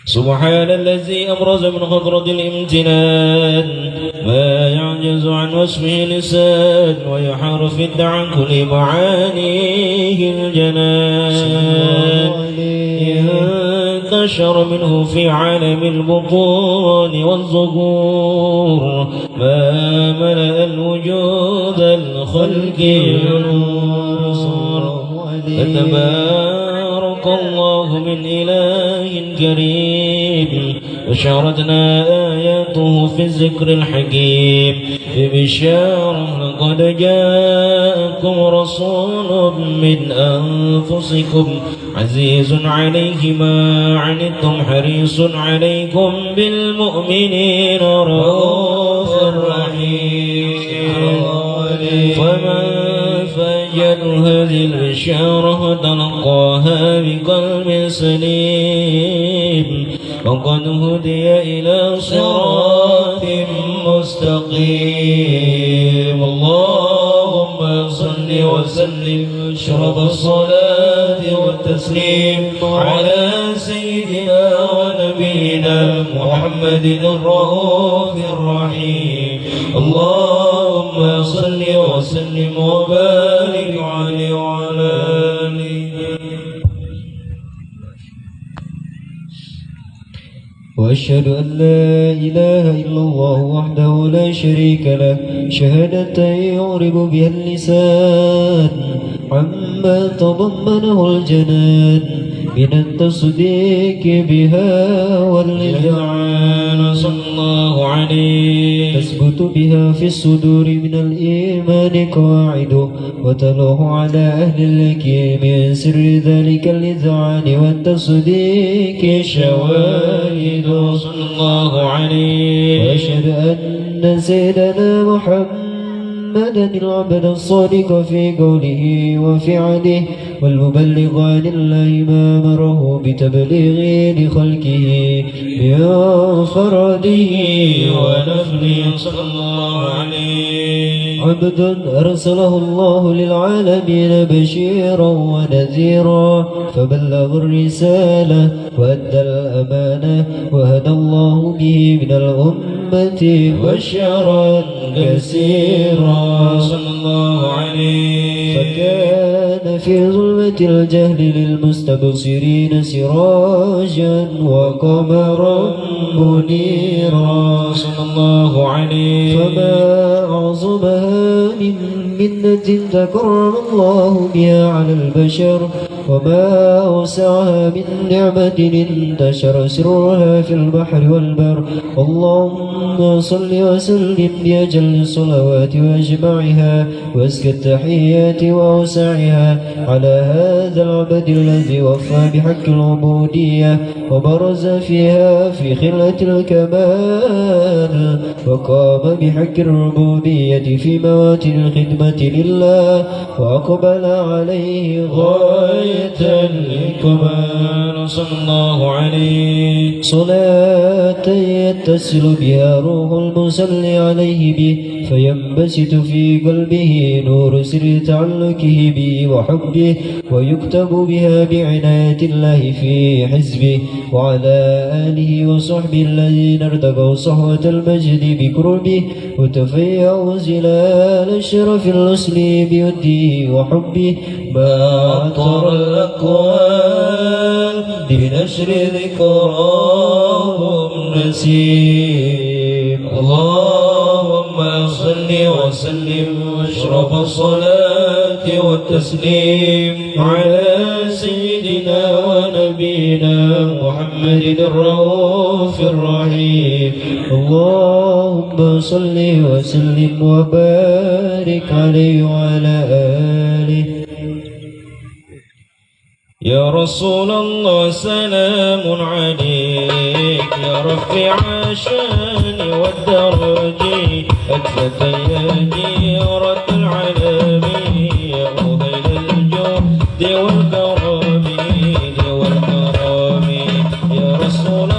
سبحان الذي أبرز من خضرة الامتنان ما يعجز عن وصفه لسان ويحار في التعنكل معانيه الجنان انتشر منه في عالم البطون والظهور ما ملأ الوجود الخلق نور فتبارك الله من إله كريم وشارتنا آياته في الذكر الحكيم ببشارة لقد جاءكم رسول من أنفسكم عزيز عليه ما عنتم حريص عليكم بالمؤمنين رؤوف رحيم فمن فجر هذه البشارة تلقاها بقلب سليم وقد هدي إلى صراط مستقيم. اللهم صل وسلم أشرف الصلاة والتسليم على سيدنا ونبينا محمد الرؤوف الرحيم. اللهم صل وسلم وبارك عليه وعلى آله. وأشهد أن لا إله إلا الله وحده لا شريك له شهادة يعرب بها اللسان عما تضمنه الجنان من التصديق بها والإذعان صلى الله عليه تثبت بها في الصدور من الإيمان قواعد وتلوح على أهل اليقين من سر ذلك الإذعان والتصديق شواهد صلى الله عليه. وأشهد أن سيدنا محمدا العبد الصادق في قوله وفعله والمبلغ عن الله ما أمره بتبليغه لخلقه من فرده ونفله صلى الله عليه. عبد أرسله الله للعالمين بشيرا ونذيرا فبلغ الرسالة وأدى الأمانة وهدى الله به من الأمة بشرا كثيرا صلى الله عليه. فكان في ظلمة الجهل للمستبصرين سراجا وقمرا منيرا صلى الله عليه. فما أعظمها من منة تكرم الله بها على البشر وما أوسعها من نعمة انتشر سرها في البحر والبر. اللهم صل وسلم بأجل الصلوات وأجمعها وأزكى التحيات وأوسعها على هذا العبد الذي وفى بحق العبودية وبرز فيها في خلة الكمال وقام بحق الربوبية في مواتن الخدمة لله وأقبل عليه غاية الكمال صلى الله عليه. صلاة يتصل بها روح المصلي عليه به فينبسط في قلبه نور سر تعلقه به وحبه ويكتب بها بعناية الله في حزبه وعلى آله وصحبه الذين ارتقوا صحوة المجد بقربه وتفيعوا زلال الشرف الأصلي بوده وحبه ما أطر الأكوان بنشر ذكراهم نسيم. اللهم صل وسلم أشرف الصلاة والتسليم على سيدنا ونبينا محمد الرؤوف الرحيم. اللهم صل وسلم وبارك عليه وعلى آله. يا رسول الله سلام عليك يا رفيع الشان والدرج أكفة يا جيرة العالمين يا أهل الجود والكرم يا رسول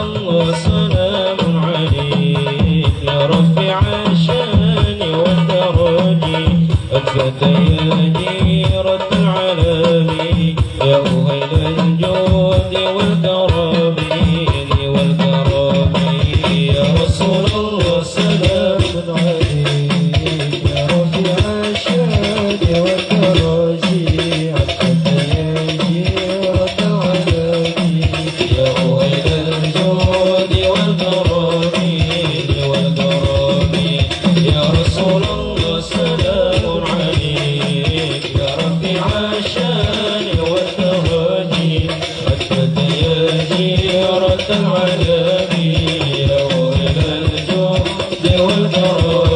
العالمين وإلى الجود والكرم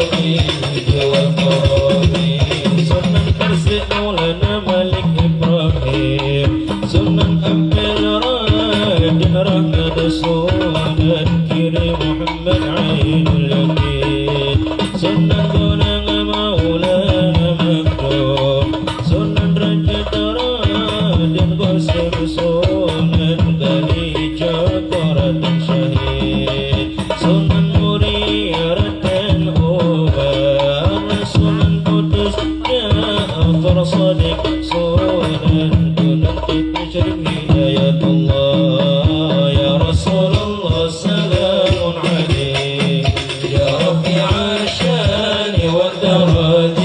سنن ترسي مولانا ملك إبراهيم سنن أمير راجن رهد سنن كريم محمد عين اليقين سنن دونان مولانا مكتوم سنن رجد راجن قسم سنن خديجة قرة شهيد سنن مريرة أوبان سنن قدس جعفر صادق سنن كنت شريف هداية الله يا رسول الله سلام عليك يا رفيع الشان والدرجات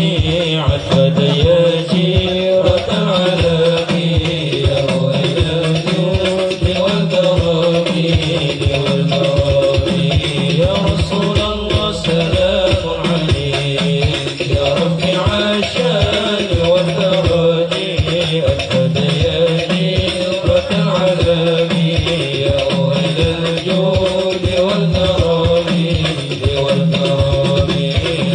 عتبة يا جيرة العالمين وإلى الجود والكرم يا رسول الله سلام عليك يا رفيع الشان والدرجات عتبة يا جيرة العالمين وإلى الجود والكرم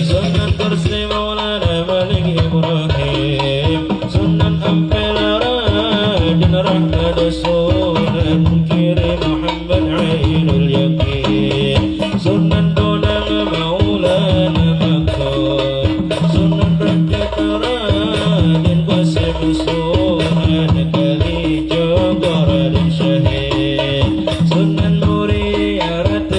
سنن كرسي مولانا ملك إبراهيم سنن أمبل راجن رحمة سنن كريم محمد عين اليقين سنن دونان مولانا مكتوم سنن رجة راجن قسم سنن خديجة قرة شهيد سنن مريرة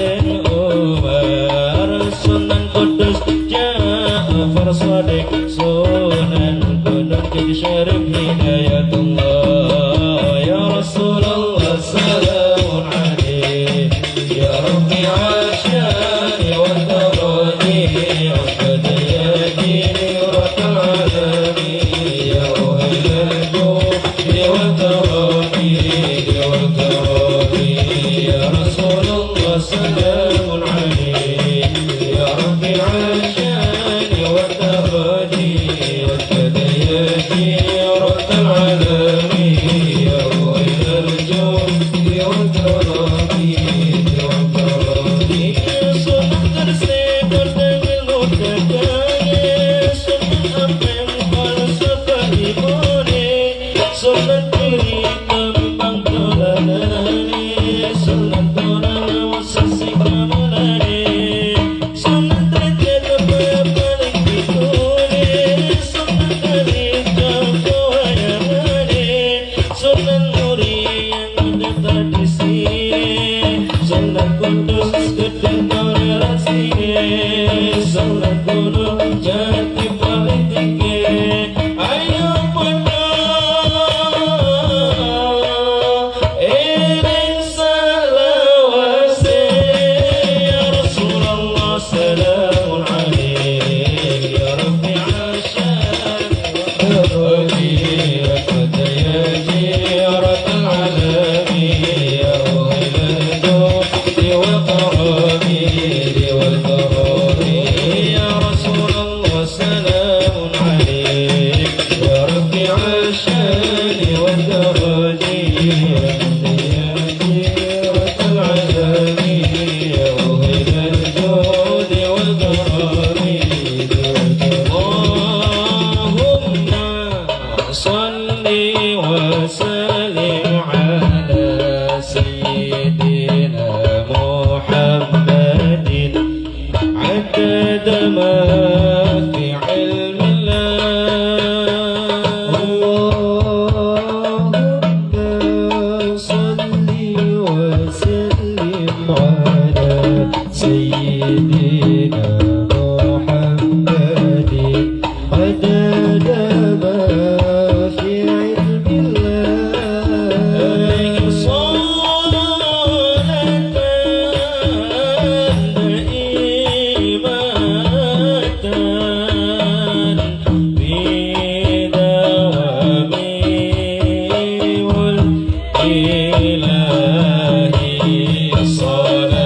أمر سنن قدس جعفر صادق سنن كنت شريف هداية الله يا رسول الله سلام عليك يا رفيع الشان والدرجات عتبة يا جيرة العالمين وإلى الجود والكرم يا رسول الله سلام عليك يا رفيع الشان والدرجات عتبة يا جيرة العالمين وإلى الجود والكرم سنن ترسي قردن المتكاية سنن أمن فلسفة إيماني سنن كريم بangkalanani سنن دونان وسسي كمالاني سنن ترجد بملك بطولي سنن خديجة فوهيماني سنن نوري yang dapat di sini Sunan Kudus gedung rasine Sunan Gunung Jati paling tinggi ayo pada iring salawase ya Rasulullah salamun alaik ya Rafi'a syari wa rahmati ya jirat al-alamin ya وإلى الجود والكرم يا رسول الله سلام عليك يا رفيع الشان والدرجات يا جيرة العالمين وإلى الجود والكرم اللهم صل وسلم على سيدنا محمد عدد ما في علم الله اللهم صل وسلم على سيدنا محمد عدد ما في علم الله صلاة دائمة في دوام والإله صلاة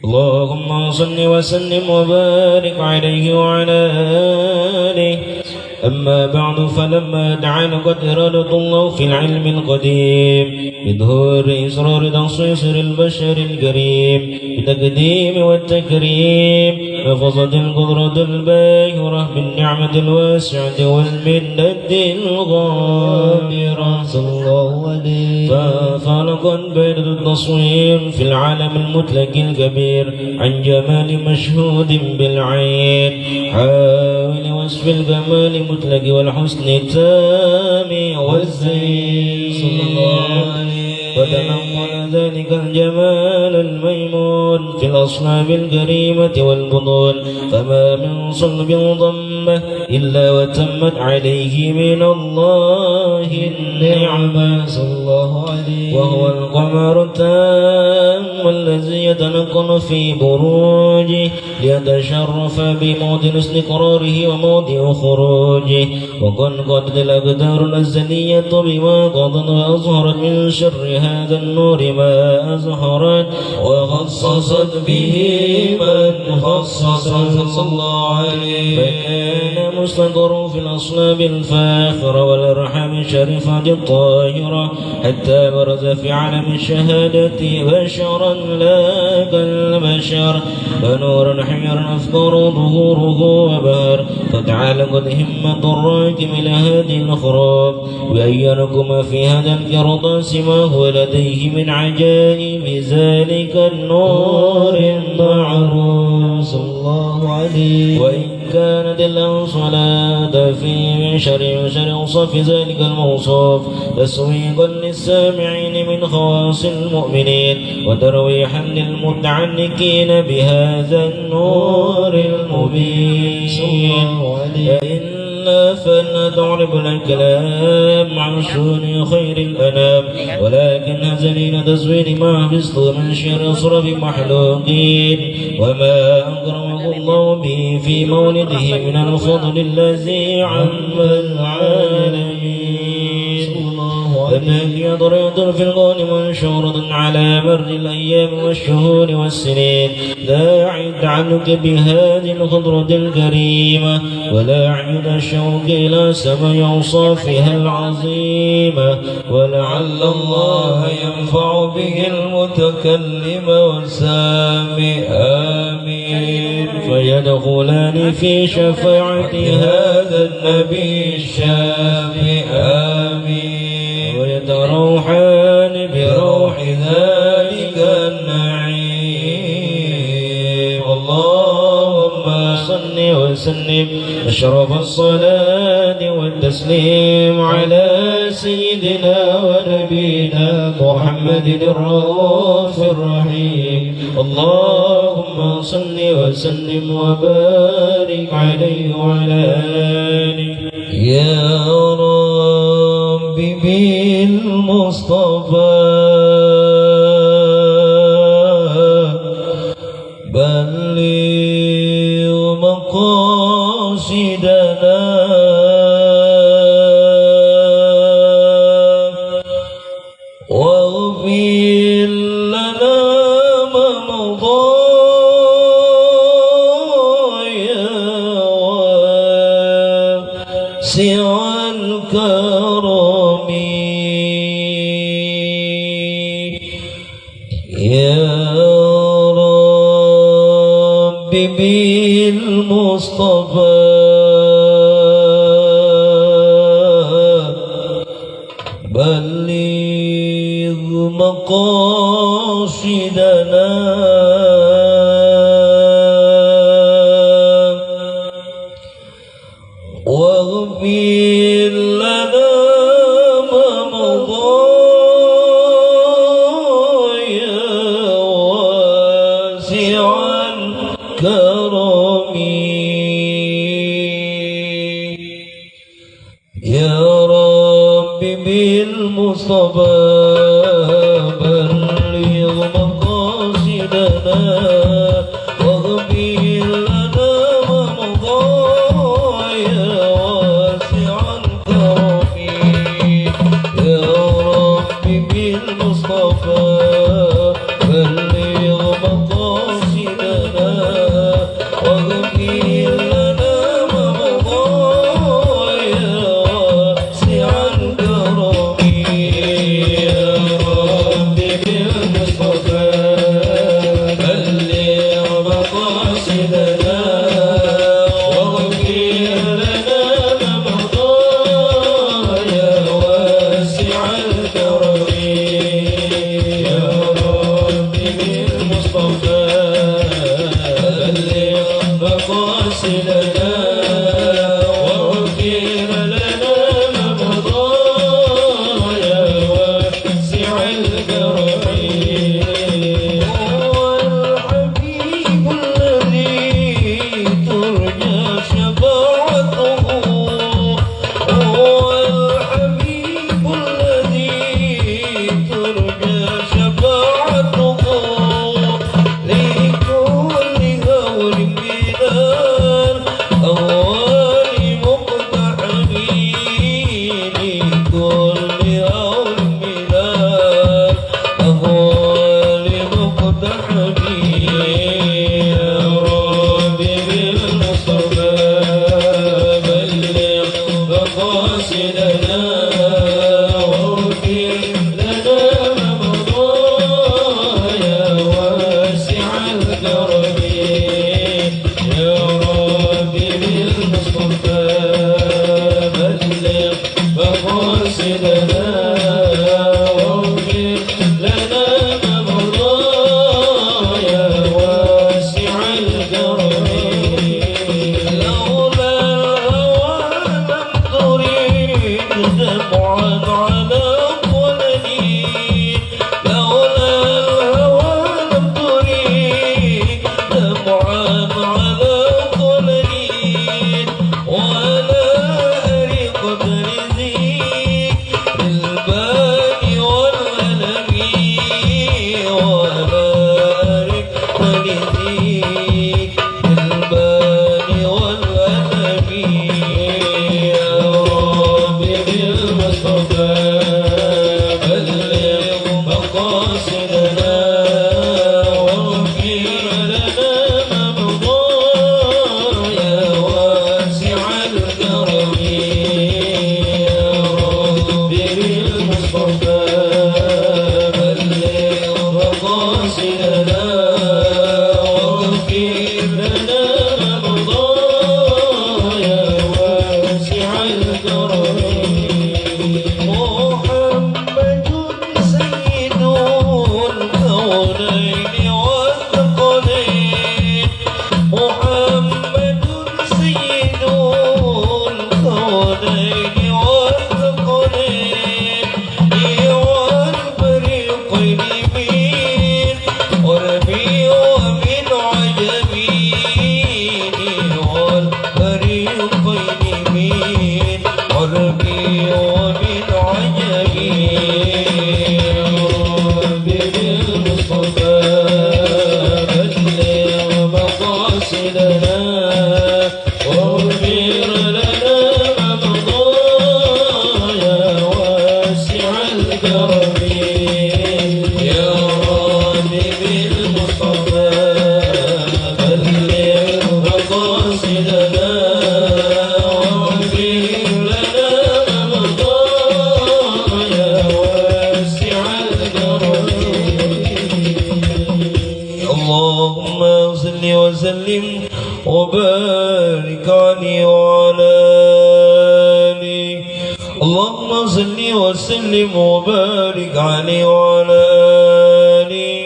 اللهم صل وسلم وبارك عليه وعلى آله. أما بعد، فلما دعا لقد إرادة الله في العلم القديم بظهور إسرار تخصيص البشر الكريم بالتقديم والتكريم، نفضت القدرة الباهرة بالنعمة الواسعة والمنة الغامرة صلى الله عليه، ففرقت بين التصوير في العالم المطلق الكبير عن جمال مشهود بالعين، حاول وصف الجمال المطلق والحسن التام والزين صلى الله عليه، فتنقل ذلك الجمال الميمون في الأصنام الكريمة والبطون، فما من صلب ضمه إلا وتمت عليه من الله النعمة صلى الله عليه، وهو القمر التام الذي يتنقل في بروجه ليتشرف بموطن استقراره وموضع خروجه، وقد قدت الأقدار الأزلية بما قضت وأظهرت من شر هذا النور ما أظهرت، وخصصت به من خصص صلى الله عليه، فكان مستقر في الأصلاب الفاخرة والأرحام الشريفة الطاهرة، حتى برز في عالم الشهادة بشرا لا كالبشر، فنورا حميرا أفكار ظهوره وبهر، فتعالقت همة الراكب إلى هذه الأخراب، وأينكما في هذا الكرطاس ما هو لديه من عجائب ذلك النور المعروف صلى الله عليه، وإن كانت إلا صلاة في شر أوصاف ذلك الموصوف تسويقا للسامعين من خواص المؤمنين وترويحا للمتعنكين بهذا النور المبين. فإنا فلنتعرب الكلام عن شؤون خير الأنام ولكن هزلين تزوير ما بسط من شر أصرف مخلوقين وما أكرمه الله به في مولده من الفضل الذي عم العالمين. فمن يضرب في القول منشورة على مر الأيام والشهور والسنين داعي التعلق بهذه الخضرة الكريمة ولا عيد الشوق إلى سمع أوصافها العظيمة ولعل الله ينفع به المتكلم والسامع آمين. فيدخلان في شفاعة هذا النبي الشافع آمين ويتروحان بروح ذلك النعيم. اللهم صل وسلم أشرف الصلاة والتسليم على سيدنا ونبينا محمد الرؤوف الرحيم. اللهم صل وسلم وبارك عليه وعلى آله يا رب بالمصطفى بلغ مقاصدنا واغفر لنا ما مضى واسع الكرم يا رب بالمصطفى بلغ مقاصدنا واغفر لنا ما مضى واسع الكرم يا رب بالمصطفى بلغ مقاصدنا واغفر لنا ما مضى واسع الكرم يا رب بالمصطفى بلغ مقاصدنا واغفر لنا ما مضى واسع الكرم يا رب بالمصطفى بلغ مقاصدنا واغفر لنا ما مضى واسع الكرم يا رب بالمصطفى بلغ مقاصدنا واغفر لنا ما مضى واسع الكرم هو الحبيب الذي ترجى شفاعته هو الحبيب الذي ترجى شفاعته لكل هول من الأهوال مقتحمين لكل هول من الأهوال مقتحمين يا رب بالمصطفى بلغ مقاصدنا واغفر لنا ما مضى واسع الكرم يا رب بالمصطفى بلغ مقاصدنا واغفر لنا ما مضى لذيك البال والألم يا رب بالمصطفى بلغ مقاصدنا واغفر لنا ما مضى يا واسع الكرم يا رب بالمصطفى بلغ مقاصدنا واغفر لنا ما مضى يا واسع الكرم محمد سيد الكونين والثقلين محمد سيد الكونين والثقلين والفريقين من عربي ومن عجمين والفريقين من عربي ومن عجمين بالمصطفى بلغ مقاصدنا واغفر لنا ما مضى يا واسع الكرم يا رب بالمصطفى بلغ مقاصدنا واغفر لنا ما مضى يا واسع الكرم اللهم صل وسلم وبارك عليه وعلى آله اللهم صل وسلم وبارك عليه وعلى آله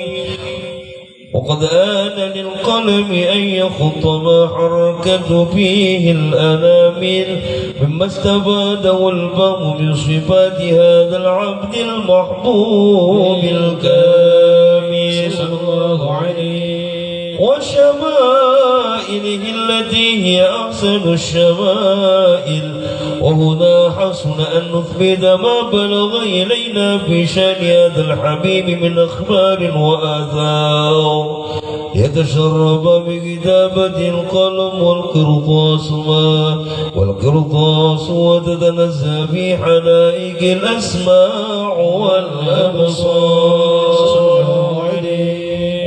وقد آن للقلم أن يخط ما حركت فيه الأنامل مما استفاده الفهم من صفات هذا العبد المحبوب الكامل صلى الله عليه وشمائله التي هي أحسن الشمائل وهنا حسن أن نثبت ما بلغ إلينا في شأن هذا الحبيب من أخبار وآثار يتشرب بكتابة القلم والقرطاس وتتنزه في حنائك الأسماع والأبصار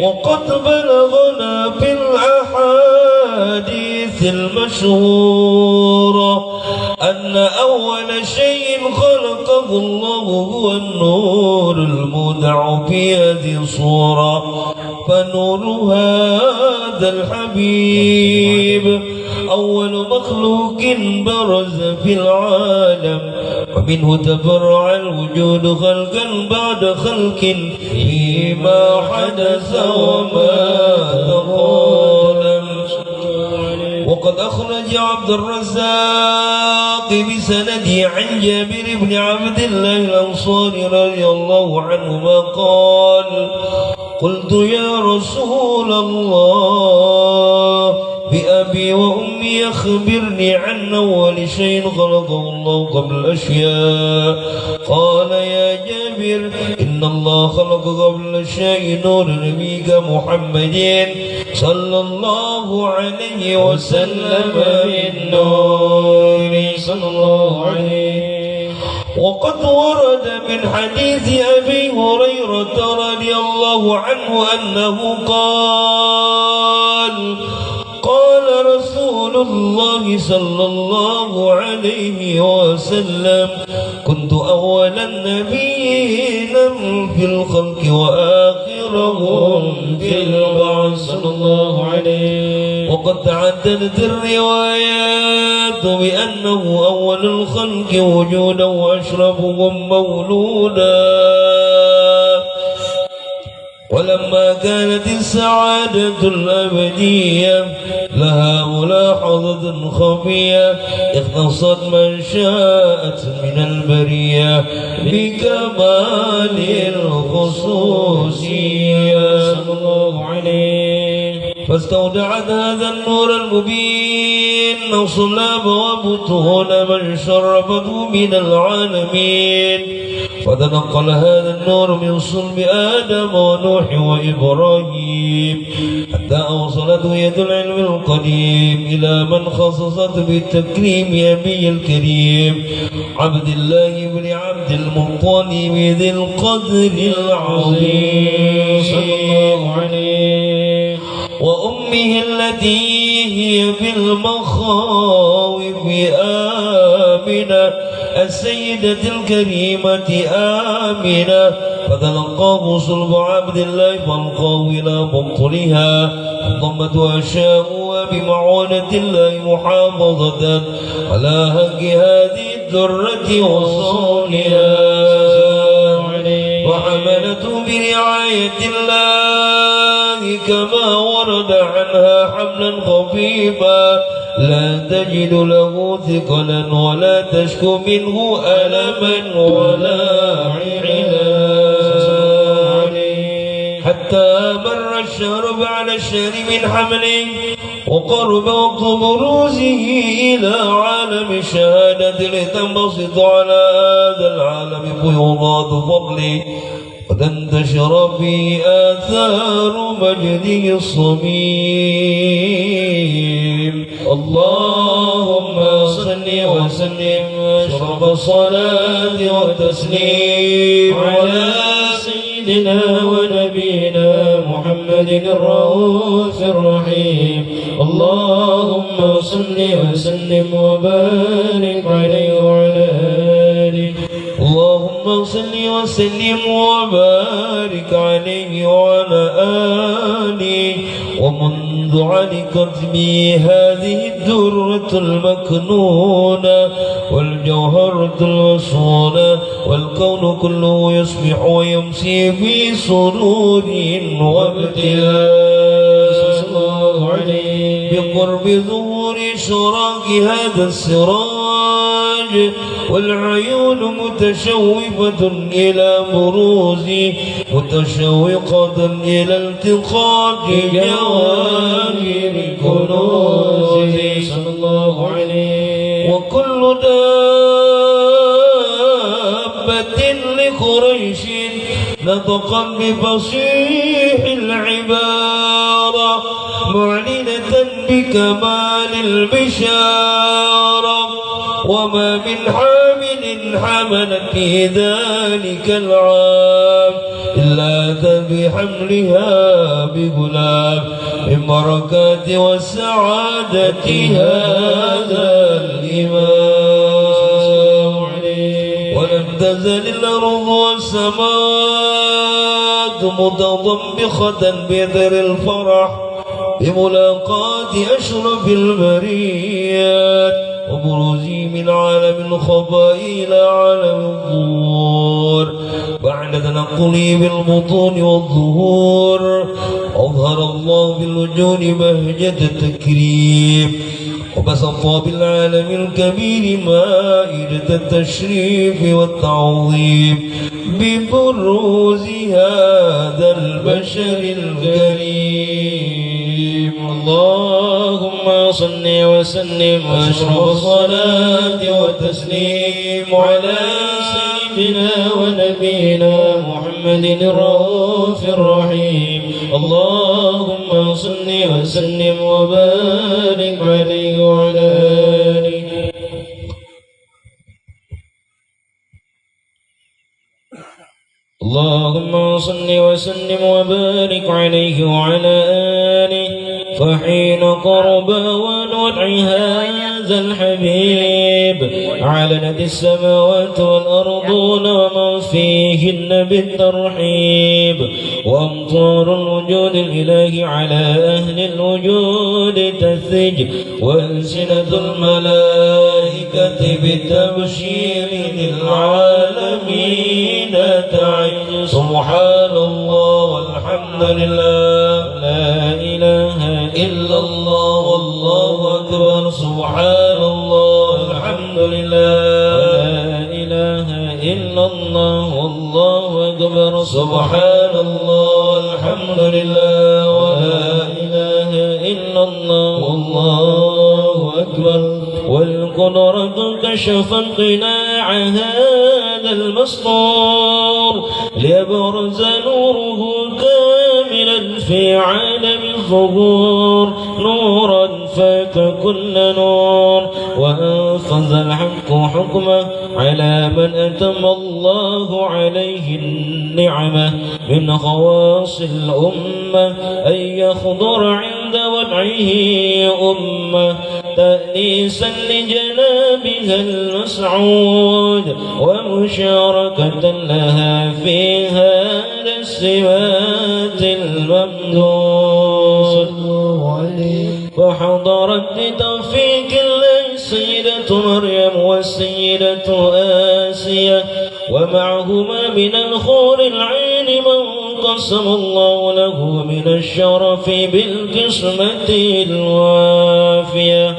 وقد بلغنا في الأحاديث المشهورة أن أول شيء خلقه الله هو النور المودع في هذه الصورة فنور هذا الحبيب أول مخلوق برز في العالم ومنه تفرع الوجود خلقا بعد خلق فيما حدث وما تقدم وقد أخرج عبد الرزاق بسنده عن جابر بن عبد الله الأنصاري رضي الله عنهما قال قلت يا رسول الله بأبي وأمي أخبرني عن أول شيء خلقه الله قبل الأشياء قال يا جابر إن الله خلق قبل الأشياء نور نبيك محمد صلى الله عليه وسلم بالنور صلى الله عليه وقد ورد من حديث أبي هريرة رضي الله عنه أنه قال رسول الله صلى الله عليه وسلم كنت أول النبيين في الخلق وآخرهم في البعث صلى الله عليه وقد تعددت الروايات بأنه أول الخلق وجودا وأشرفهم مولودا ولما كانت السعادة الأبدية لها ملاحظة خفية اختصت من شاءت من البرية بكمال الخصوصية صلى الله عليه فاستودعت هذا النور المبين صلاب وبطون من شربته من العالمين، فتنقل هذا النور من صلب آدم ونوح وإبراهيم حتى أوصلته يد العلم القديم إلى من خصصت بالتكريم أبي الكريم عبد الله بن عبد المطلب ذي القدر العظيم صلى الله عليه، وأمه التي هي في المخاوف آمنة السيدة الكريمة آمنة، فتلقاه صلب عبد الله فالقاه إلى بطنها ضمته أشاؤها بمعونة الله محافظة على هك هذه الدرة وصونها، وحملته برعاية الله كما ورد عنها حملا خفيفا لا تجد له ثقلا ولا تشكو منه ألما ولا علا، حتى مر الشهر بعد الشهر من حمله وقرب وقت بروزه إلى عالم الشهادة لتنبسط على هذا العالم فيوضات فضله وتنتشر فيه آثار مجده الصميم. اللهم صل وسلم أشرف الصلاة والتسليم على سيدنا ونبينا محمد الرؤوف الرحيم. اللهم صل وسلم وبارك عليه وعلى آله. اللهم صل وسلم وبارك عليه وعلى آله. ومنذ علقت بي هذه الدرة المكنونة والجوهرة المصونة والكون كله يصبح ويمسي في سرور وابتهاج بقرب ظهور شراك هذا السراج، والعيون متشوفة إلى بروزه متشوقة إلى التقاط جواهر كنوزه صلى الله عليه. وكل دابة لقريش نطقا بفصيح العبارة معلنة بكمال البشارة، وما من حامل حملت في ذلك العام إلا أتى بحملها بغلام من بركات والسعادة هذا الإمام. ولم تزل الأرض والسماوات متضمخة بذر الفرح بملاقاة أشرف البريات وبروزه من عالم الخفاء إلى عالم الظهور بعد تنقله بالبطون والظهور. أظهر الله بالوجود بهجة التكريم وبسط بالعالم الكبير مائدة التشريف والتعظيم ببروز هذا البشر الكريم. اللهم صل وسلم واشرف الصلاة والتسليم على سيدنا ونبينا محمد الرؤوف الرحيم. اللهم صل وسلم وبارك عليه وعلى آله. اللهم صل وسلم وبارك عليه وعلى آله. فحين قرب ونوع هذا الحبيب علنت السماوات والأرضون ومن فيهن بالترحيب، وأمطار الوجود الإلهي على أهل الوجود تثج، وألسنة الملائكة بالتبشير للعالمين تعي. سبحان الله والحمد لله لا إله إلا الله والله أكبر. سبحان الله والحمد لله لا إله إلا الله والله أكبر. سبحان الله والحمد لله ولا إله الله والله أكبر والقدرة كشفت قناع هذا المسطور ليبرز نوره كاملا في عالم الظهور نورا فاك كل نور وأنفذ الحق حكمه على من أتم الله عليه النعمة من خواص الأمة أن يخضر عند وضعه أمة تأنيسا لجنابها المسعود ومشاركة لها في هذا السمات الممدود فحضرت لتوفيق الله السيدة مريم والسيدة آسية ومعهما من الخور العين من قسم الله له من الشرف بالقسمة الوافية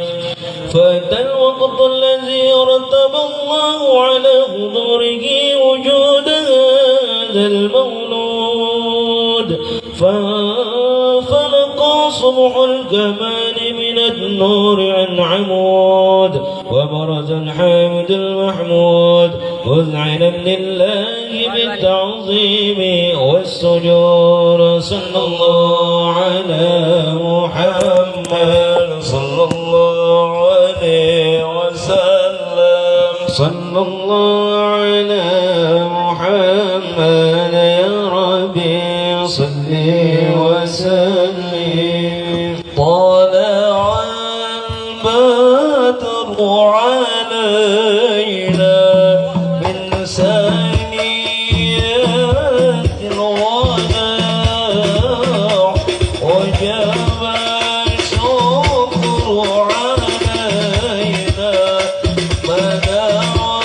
فأتى الوقت الذي رتب الله على حضوره وجود هذا المولود فانفلق صبح الكمال من النور عن عمود وبرز الحامد المحمود مذعنا لله بالتعظيم والسجود صلى الله على محمد صلى الله عليه وسلم صلى الله على محمد يا ربي صل وسلم طلع البدر علينا من ثنيات الوداع وجب الشكر علينا ما دعا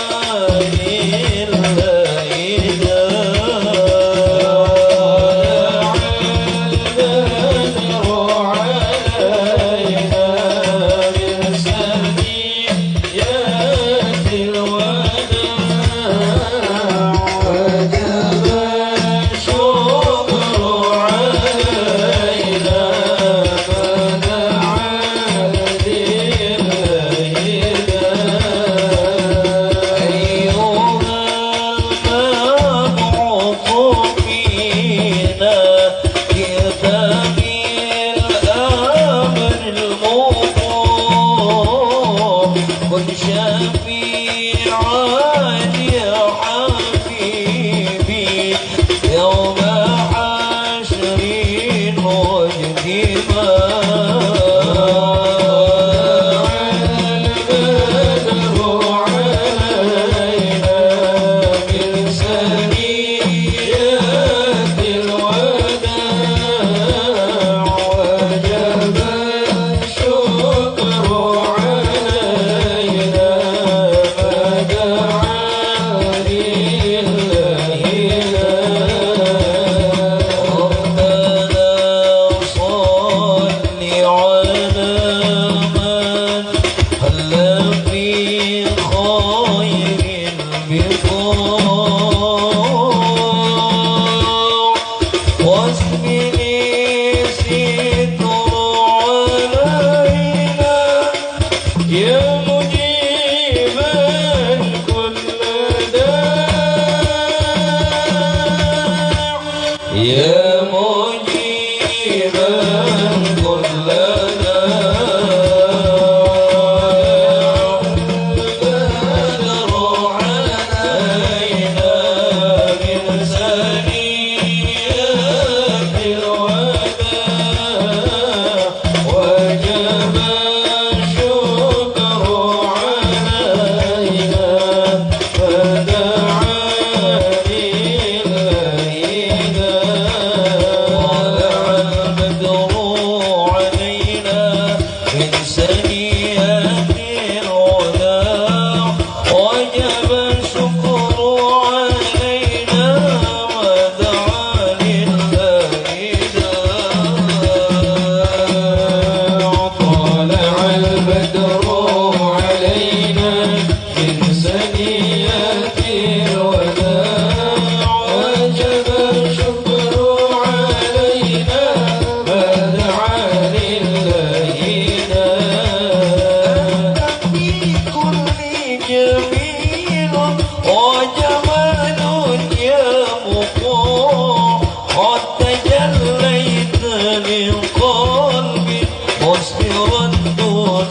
قلبي مسفرا دون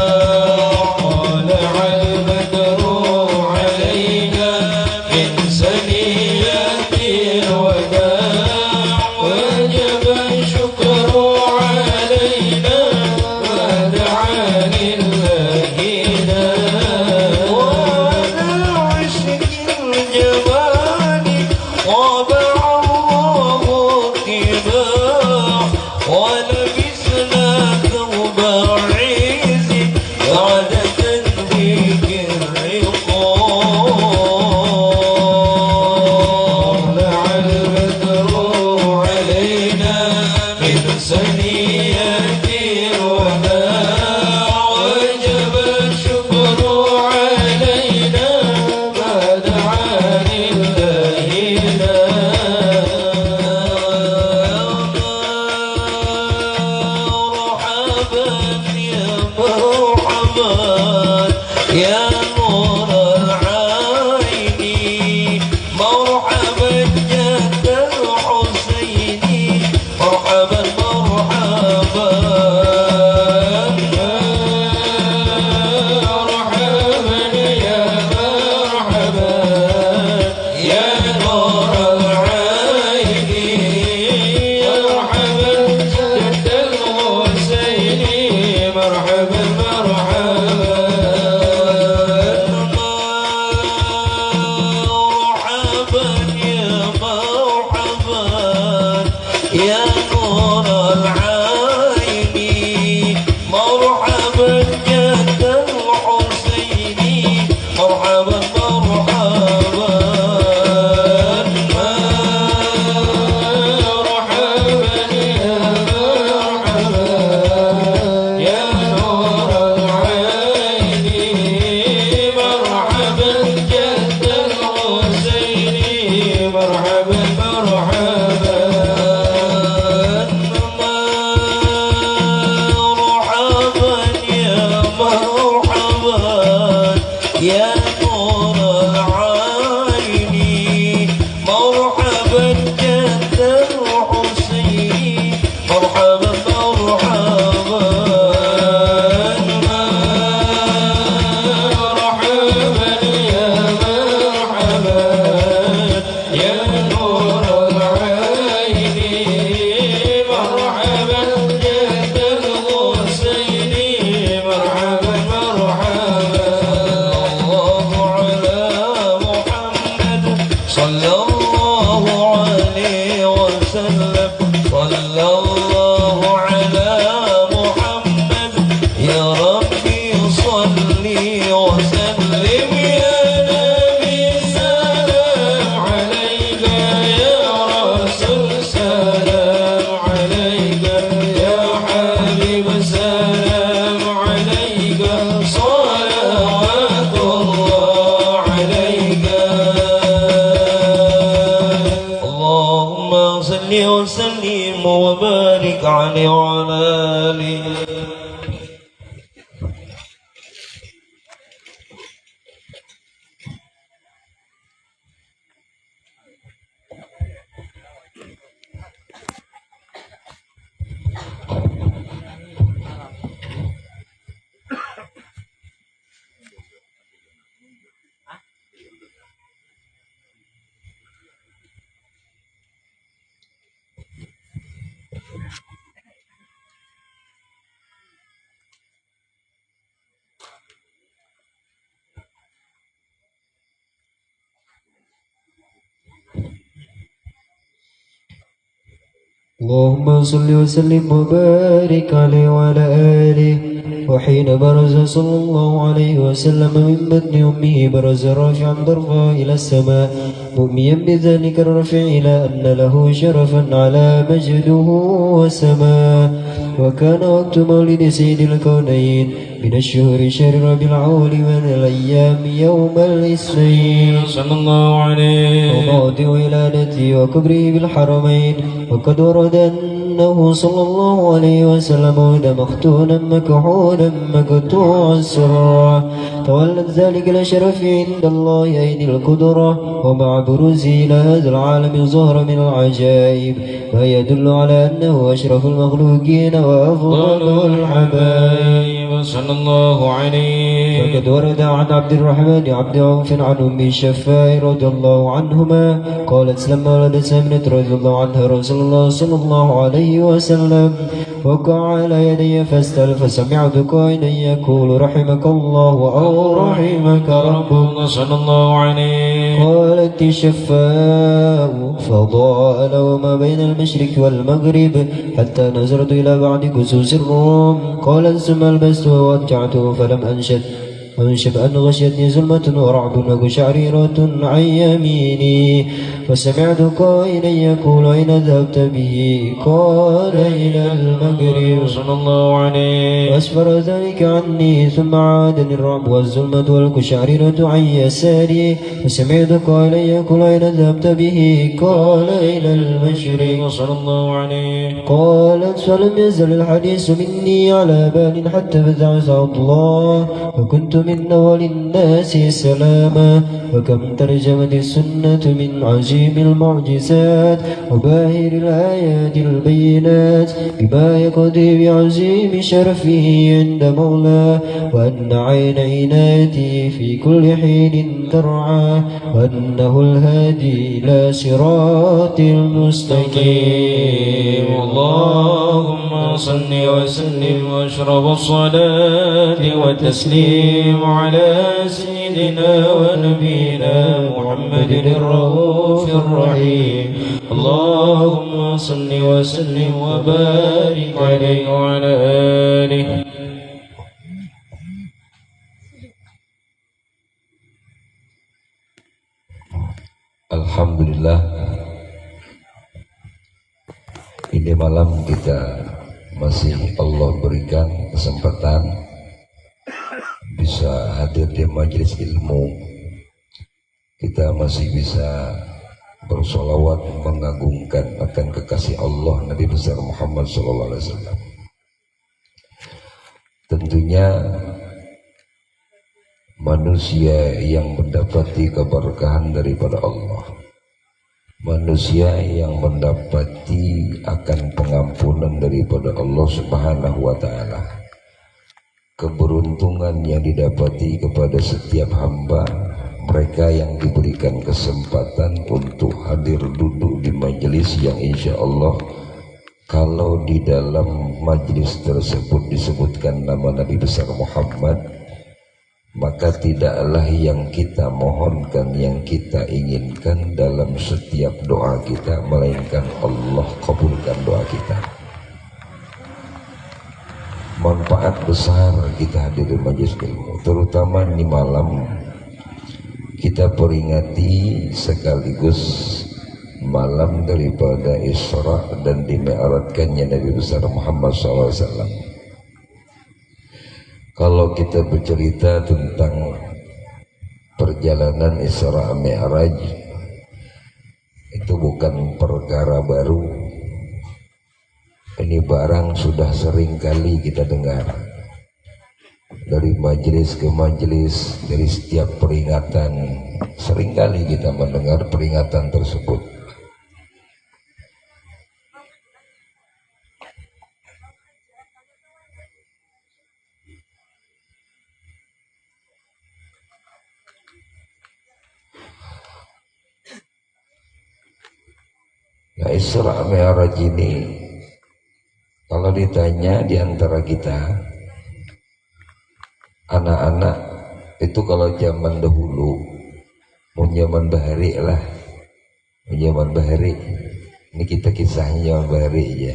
انقطاع طلع البدر علينا من ثنيات الوداع وجب الشكر علينا ودعا لله داع وعلى عشق الجمال طبع الله طباع ولبسنا ثوب عز بعد تنبيك الرقاع طلع البدر علينا من ثنيات الوداع وجب الشكر علينا ما دعا لله مرحبا يا نور العين مرحبا جد الحسين مرحبا مرحبا مرحبا يا مرحبا يا نور العين مرحبا جد الحسين مرحبا مرحبا مرحبا يا مرحبا يا نور العين مرحبا جد الحسين مرحبا مرحبا مرحبا يا مرحبا يا نور العين مرحبا جد الحسين مرحبا مرحبا مرحبا يا مرحبا يا نور العين مرحبا جد الحسين مرحبا مرحبا مرحبا يا مرحبا يا نور العين مرحبا جد الحسين مرحبا مرحبا الله على محمد صلى الله عليه وسلم صلى الله على محمد يا ربي صلي وسلم يا نبي سلام عليك يا رسول سلام عليك يا حبيب سلام عليك صلوات الله عليك اللهم صل وسلم وبارك عليه وعلى آله اللهم صل وسلم وبارك عليه وعلى آله وحين برز صلى الله عليه وسلم من بطن أمه برز رافعا ضربا إلى السماء مؤميا بذلك الرفع إلى أن له شرفا على مجده وسماء وكان وقت مولد سيد الكونين من الشهر شهر ربيع الأول من الأيام يوم الاثنين صلى الله عليه وموضع ولادته وكبره بالحرمين وقد ورد أن إنه صلى الله عليه وسلم ولد مختونا مكحولا مقطوع السرى تولد ذلك الأشرف عند الله أين القدرة ومع بروزه إلى هذا العالم ظهر من العجائب ما يدل على أنه أشرف المخلوقين وأفضل الحبايب صلى الله عليه. فقد ورد عن عبد الرحمن عبد عوف عن أم الشفاء رضي الله عنهما قالت لما ولدت سمنة رضي الله عنها رسول الله صلى الله عليه وسلم وقع على يدي فاستل فسمعت قائلا يقول رحمك الله أو رحمك ربك صلى الله عليه. قالت الشفاء فضاء له ما بين المشرق والمغرب حتى نظرت إلى بعض كسوس الروم قال ثم لبست ووجعته فلم أنشب أن غشيتني ظلمة ورعد وقشعريرة عن يميني فسمعت قائلا يقول أين ذهبت به قال إلى المغرب صلى الله عليه. وأسفر ذلك عني ثم عادني الرعب والظلمة والقشعريرة عن يساري فسمعت قائلا يقول أين ذهبت به قال إلى المشرق صلى الله عليه. قالت فلم يزل الحديث مني على بال حتى بزعت الله وكنت من أول الناس سلاما وكم ترجمت السنة من عجيب المعجزات وباهر الآيات البينات بما يقضي بعظيم شرفه عند مولاه وأن عين عنايته في كل حين ترعى وأنه الهادي إلى صراط المستقيم. اللهم صل وسلم واشرف الصلاة والتسليم على سيدنا ونبينا محمد الرؤوف الرحيم. اللهم صل وسلم وبارك عليه وعلى آله. Alhamdulillah, ini malam kita masih Allah berikan kesempatan bisa hadir di majelis ilmu. Kita masih bisa bersolawat mengagungkan akan kekasih Allah Nabi besar Muhammad SAW. Tentunya manusia yang mendapati keberkahan daripada Allah, manusia yang mendapati akan pengampunan daripada Allah Subhanahu wa Ta'ala, keberuntungan yang didapati kepada setiap hamba, mereka yang diberikan kesempatan untuk hadir duduk di majelis yang insya Allah kalau di dalam majelis tersebut disebutkan nama Nabi besar Muhammad, maka tidaklah yang kita mohonkan, yang kita inginkan dalam setiap doa kita, melainkan Allah kabulkan doa kita. Manfaat besar kita hadir di majelis ilmu, terutama di malam kita peringati sekaligus malam daripada Isra dan dimi'rajkannya Nabi besar Muhammad SAW. Kalau kita bercerita tentang perjalanan Isra Mi'raj, itu bukan perkara baru. Ini barang sudah sering kali kita dengar dari majelis ke majelis, dari setiap peringatan sering kali kita mendengar peringatan tersebut. Nah, Isra Mi'raj ini kalau ditanya di antara kita anak-anak itu, kalau zaman dahulu mau zaman bahari lah, zaman bahari ini kita kisahnya zaman bahari aja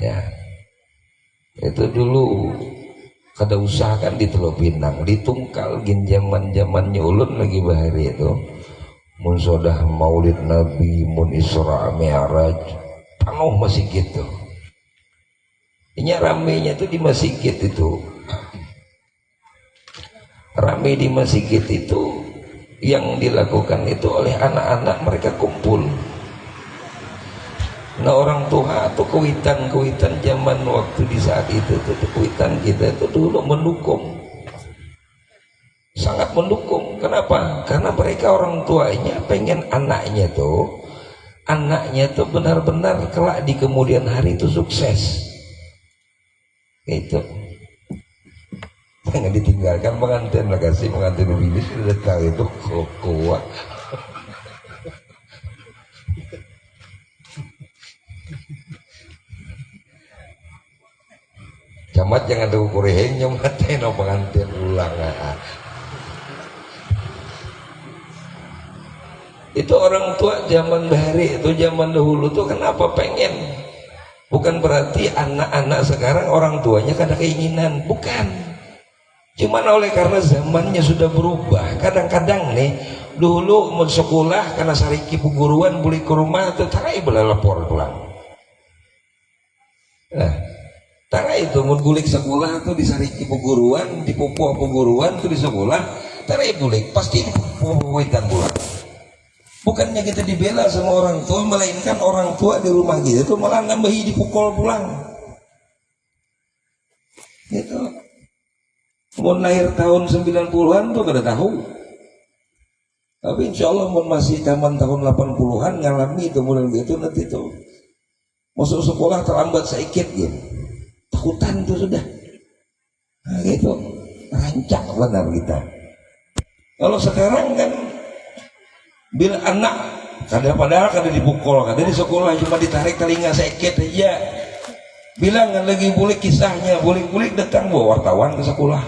ya. Itu dulu kada usahakan di Teluk Pinang, ditungkal gin zaman-zamannya ulun lagi bahari itu. Mun sodah maulid Nabi, mun Isra Mi'raj, penuh masjid itu. Ini ramenya itu di masjid itu. Rame di masjid itu, yang dilakukan itu oleh anak-anak, mereka kumpul. Nah orang tua tuh kewitan zaman waktu di saat itu tuh kewitan kita itu dulu mendukung, sangat mendukung. Kenapa? Karena mereka orang tuanya pengen anaknya tuh benar-benar kelak di kemudian hari itu sukses. Itu jangan ditinggalkan pengantin lah, kasih pengantin ini sudah tahu itu kuat. Camat jangan tahu kureheng nyomat no pengantin ulang. Itu orang tua zaman bahari itu zaman dahulu tuh kenapa pengen? Bukan berarti anak-anak sekarang orang tuanya kada keinginan, bukan. Cuman oleh karena zamannya sudah berubah. Kadang-kadang nih dulu mau sekolah karena sariki peguruan beli ke rumah tuh tarai bela lapor pulang. Nah, tarai itu mau gulik sekolah tuh di sariki peguruan, di pupuh peguruan tuh di sekolah, tarai gulik pasti di pupuh pulang. Bukannya kita dibela sama orang tua, melainkan orang tua di rumah kita itu malah nambahi dipukul pulang. Gitu. Mau lahir tahun 90-an tuh kada tahu. Tapi insya Allah mau masih zaman tahun 80-an ngalami itu mulai gitu nanti tuh. Masuk sekolah terlambat sedikit gitu. Takutan tuh sudah. Nah gitu. Rancak benar kita. Kalau sekarang kan bila anak padahal kada dipukul, kada di sekolah cuma ditarik telinga sedikit aja, bilang kan lagi boleh kisahnya, boleh datang bawa wartawan ke sekolah.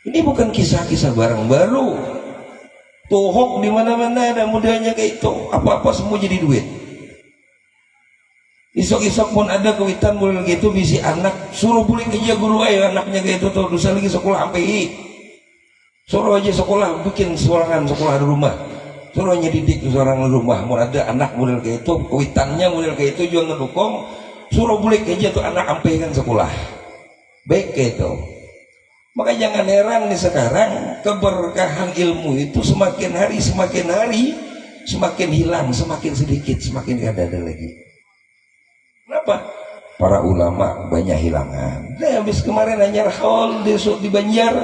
Ini bukan kisah-kisah barang baru, tohok di mana-mana ada mudahnya kayak itu, apa-apa semua jadi duit. Isok-isok pun ada kewitan boleh gitu, bisi anak suruh boleh kerja guru ayo anaknya kayak itu tuh, dosa lagi sekolah sampai suruh aja sekolah bikin sekolah di rumah, suruh aja didik seorang di rumah. Mau ada anak model kayak itu, kuitannya model kayak itu juga ngedukung, suruh bulik aja tuh anak ampe kan sekolah baik kayak itu. Maka jangan heran nih sekarang keberkahan ilmu itu semakin hari semakin hilang, semakin sedikit, semakin kada ada lagi. Kenapa? Para ulama banyak hilangan. Nah, habis kemarin hanya haul di Banjar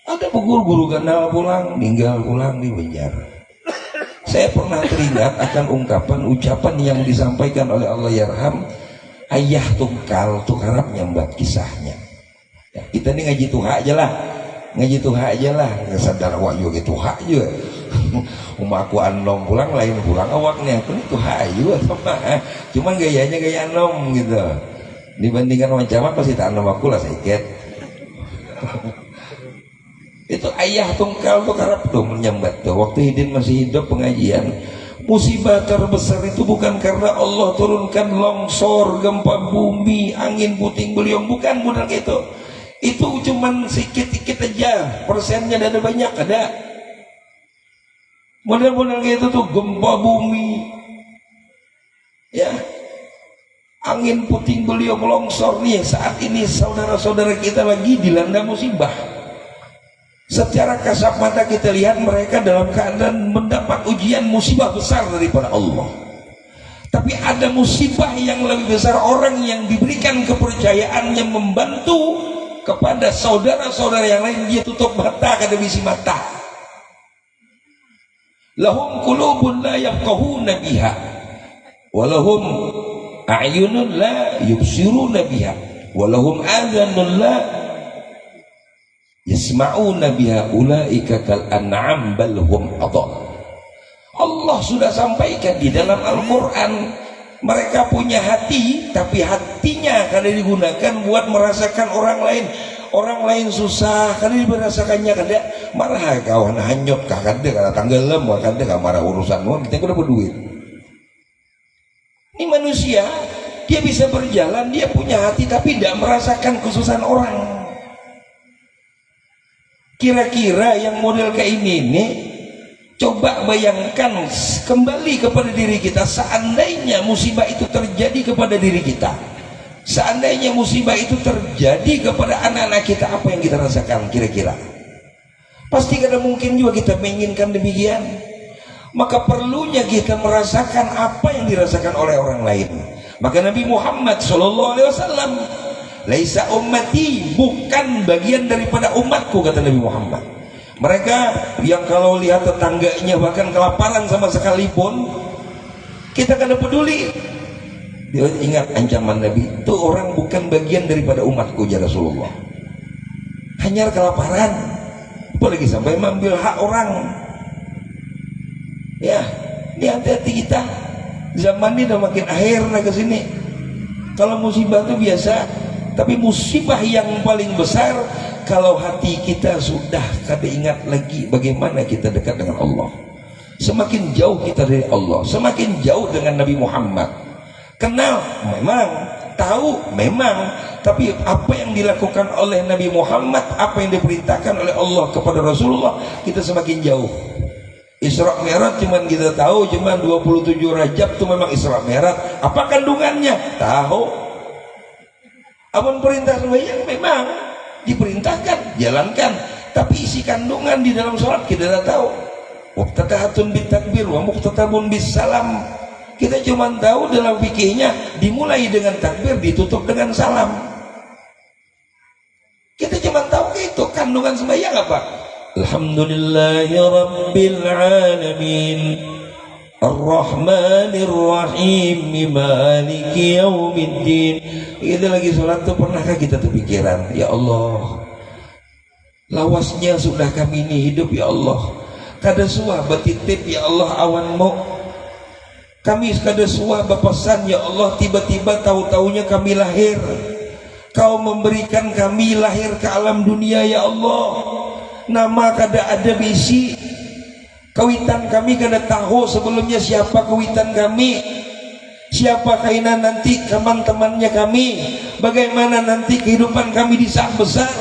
ada guru kenal pulang, meninggal pulang di Banjar. Saya pernah teringat akan ucapan yang disampaikan oleh Allah yarham ayah tungkal tuh harap nyambat kisahnya. Ya, kita ini ngaji tuha aja lah, sadar wahyu gitu tuha aja. Aku anom pulang lain pulang awaknya, aku ini tuha aja sama. Cuman gayanya gaya anom gitu. Dibandingkan sama camat pasti tak anom aku lah sedikit. Itu ayah tungkal tuh karap tuh menyambat tuh waktu Hidin masih hidup pengajian. Musibah terbesar itu bukan karena Allah turunkan longsor, gempa bumi, angin puting beliung, bukan modal gitu. Itu cuman sedikit-sedikit aja, persennya ada banyak ada. Model-model gitu tuh gempa bumi, ya, angin puting beliung, longsor nih. Saat ini saudara-saudara kita lagi dilanda musibah. Secara kasat mata kita lihat mereka dalam keadaan mendapat ujian musibah besar daripada Allah. Tapi ada musibah yang lebih besar, orang yang diberikan kepercayaan yang membantu kepada saudara-saudara yang lain, dia tutup mata kada bisi mata. Lahum qulubun la yafqahuna biha wa lahum a'yunun la yubsiruna biha wa lahum adhanun la yasma'una biha ulaika kal an'am bal hum adall. Allah sudah sampaikan di dalam Al-Qur'an, mereka punya hati tapi hatinya kada digunakan buat merasakan orang lain susah, kada dirasakannya, kada marah kawan hanyut kada kada tanggalem kada marah urusanmu, kita udah berduit. Ini manusia, dia bisa berjalan, dia punya hati tapi tidak merasakan kesusahan orang. Kira-kira yang model kayak ini nih, coba bayangkan kembali kepada diri kita. Seandainya musibah itu terjadi kepada diri kita, seandainya musibah itu terjadi kepada anak-anak kita, apa yang kita rasakan kira-kira? Pasti kada mungkin juga kita menginginkan demikian. maka perlunya kita merasakan apa yang dirasakan oleh orang lain. Maka Nabi Muhammad SAW, laisa ummati, bukan bagian daripada umatku, kata Nabi Muhammad. Mereka yang kalau lihat tetangganya bahkan kelaparan sama sekalipun, kita kada peduli. Dia ingat ancaman Nabi, itu orang bukan bagian daripada umatku ya Rasulullah. Hanya kelaparan, apalagi sampai mengambil hak orang. Ya, ini hati-hati kita. Zaman ini udah makin akhir ke sini. Kalau musibah itu biasa, tapi musibah yang paling besar kalau hati kita sudah kada ingat lagi bagaimana kita dekat dengan Allah. Semakin jauh kita dari Allah, semakin jauh dengan Nabi Muhammad. Kenal memang, tahu memang, tapi apa yang dilakukan oleh Nabi Muhammad, apa yang diperintahkan oleh Allah kepada Rasulullah, kita semakin jauh. Isra Mi'raj cuman kita tahu, cuman 27 Rajab itu memang Isra Mi'raj. Apa kandungannya? Tahu. Apapun perintah sembahyang memang diperintahkan, jalankan. Tapi isi kandungan di dalam sholat kita tidak tahu. Muftatahatun bitakbir wa mukhtatabun bisalam. Kita cuma tahu dalam fikihnya dimulai dengan takbir, ditutup dengan salam. Kita cuma tahu itu kandungan sembahyang apa? Alhamdulillahi Rabbil Alamin Ar-Rahmanir Rahim Maliki Yaumiddin. Kita lagi sholat tuh, pernahkah kita terpikiran, ya Allah, lawasnya sudah kami ini hidup ya Allah, kada suah batitip ya Allah awanmu, kami kada suah bapasan ya Allah, tiba-tiba tahu-taunya kami lahir, Kau memberikan kami lahir ke alam dunia ya Allah. Nama kada ada bisi, kawitan kami kada tahu sebelumnya siapa kawitan kami, siapa kainan nanti teman-temannya kami, bagaimana nanti kehidupan kami di saat besar,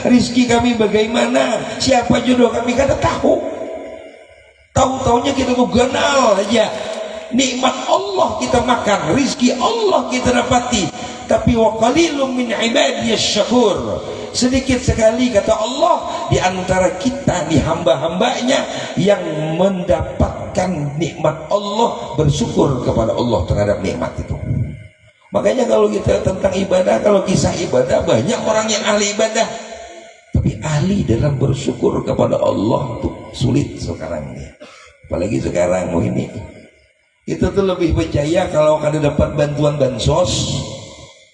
rizki kami bagaimana, siapa jodoh kami kada tahu. Tahu-taunya kita tuh ganal aja, nikmat Allah kita makan, rizki Allah kita dapati. Tapi wa qalilum min ibadiyasy syakur, sedikit sekali kata Allah di antara kita, di hamba-hambanya yang mendapatkan nikmat Allah, bersyukur kepada Allah terhadap nikmat itu. Makanya kalau kita tentang ibadah, kalau kisah ibadah, banyak orang yang ahli ibadah, tapi ahli dalam bersyukur kepada Allah tuh sulit sekarang ini. Apalagi sekarang ini kita tuh lebih percaya kalau kada dapat bantuan bansos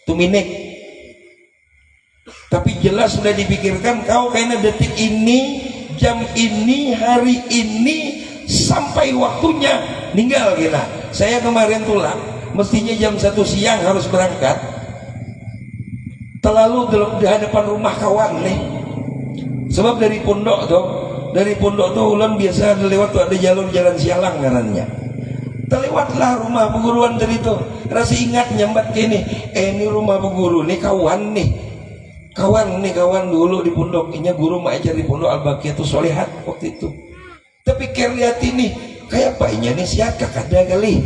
tuh minik. Tapi jelas sudah dipikirkan, kau kayaknya detik ini, jam ini, hari ini, sampai waktunya ninggal kita. Saya kemarin tulang, mestinya jam 1 siang harus berangkat, terlalu di hadapan rumah kawan nih. Sebab dari pondok tuh ulan biasa lewat tuh ada jalur jalan sialang ngarannya. Terlewatlah rumah perguruan tadi tuh, rasa ingat nyambat gini, ini rumah guru nih, kawan dulu di pondok, ini guru mengajar di pondok Al-Baqiyah Sholihat waktu itu. Tapi lihat ini, kayak apa ini sihat ada kali.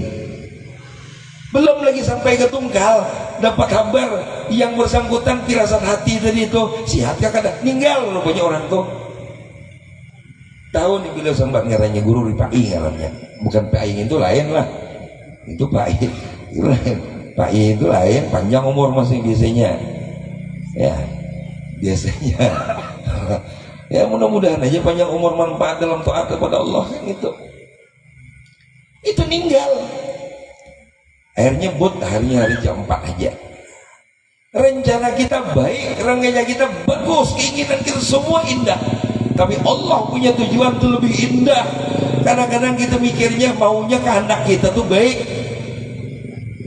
Belum lagi sampai ke Tunggal, dapat kabar yang bersangkutan firasat hati tadi itu, sihat ada, ninggal rupanya orang tuh. Tahu nih bila sambat ngarannya guru Ripai ngarannya, bukan Pai itu lain lah, itu Pai itu lain, Pai itu lain, panjang umur masih biasanya, ya biasanya. Ya mudah-mudahan aja panjang umur, manfaat dalam taat kepada Allah kan itu ninggal. Akhirnya but harinya hari jam 4 aja. Rencana kita baik, rencana kita bagus, keinginan kita semua indah. Tapi Allah punya tujuan itu lebih indah. Kadang-kadang kita mikirnya maunya kehendak kita tuh baik.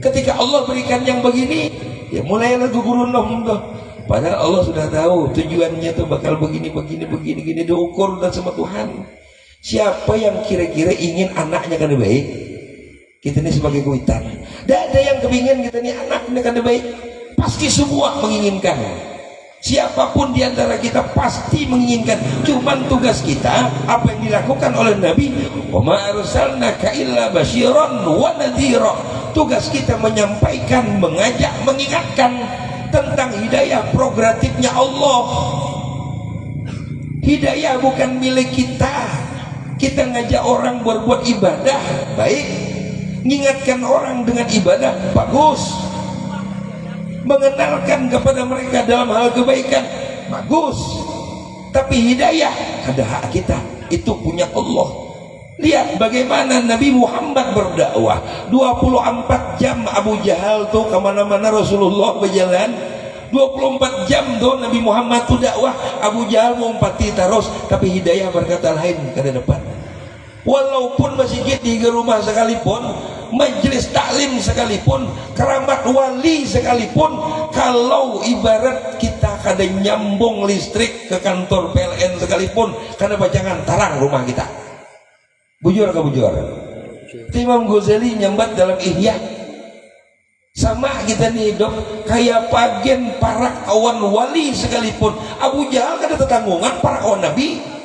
Ketika Allah berikan yang begini, ya mulailah gugurun tuh. Padahal Allah sudah tahu tujuannya tuh bakal begini, diukur dan sama Tuhan. Siapa yang kira-kira ingin anaknya kada baik? Kita ini sebagai kuitan. Tidak ada yang kepingin kita ini anaknya kada baik. Pasti semua menginginkan. Siapapun di antara kita pasti menginginkan. Cuman tugas kita apa yang dilakukan oleh Nabi, wa ma arsalnaka illa basyiran wa nadhira. Tugas kita menyampaikan, mengajak, mengingatkan tentang hidayah prerogatifnya Allah. Hidayah bukan milik kita. Kita ngajak orang berbuat ibadah, baik. Mengingatkan orang dengan ibadah, bagus. Mengenalkan kepada mereka dalam hal kebaikan, bagus. Tapi hidayah ada hak kita, itu punya Allah. Lihat bagaimana Nabi Muhammad berdakwah 24 jam. Abu Jahal tuh kemana-mana Rasulullah berjalan 24 jam tuh Nabi Muhammad tuh dakwah. Abu Jahal mau umpati terus, tapi hidayah berkata lain ke depan. Walaupun masjid di rumah sekalipun, majelis taklim sekalipun, keramat wali sekalipun, kalau ibarat kita kada nyambung listrik ke kantor PLN sekalipun, karena jangan tarang rumah kita. Bujur ke bujur. Imam Ghazali nyambat dalam Ihya, sama kita nih hidup kayak pagen para kawan wali sekalipun. Abu Jahal kada tetanggungan para kawan Nabi.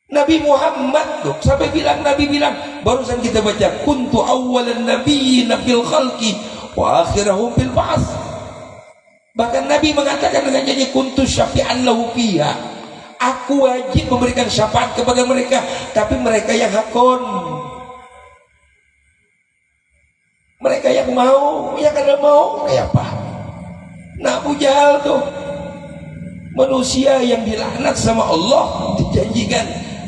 Nabi Muhammad tuh sampai bilang, Nabi bilang, barusan kita baca, kuntu awwalan nabiyyin fil khalqi wa akhirahum fil ba'ts. Bahkan Nabi mengatakan dengan nyanyi, kuntu syafi'an lahu fiha, aku wajib memberikan syafaat kepada mereka, tapi mereka yang hakon, mereka yang mau, yang kada mau kayak apa? Nah, Abu Jahal tuh manusia yang dilaknat sama Allah, dijanjikan,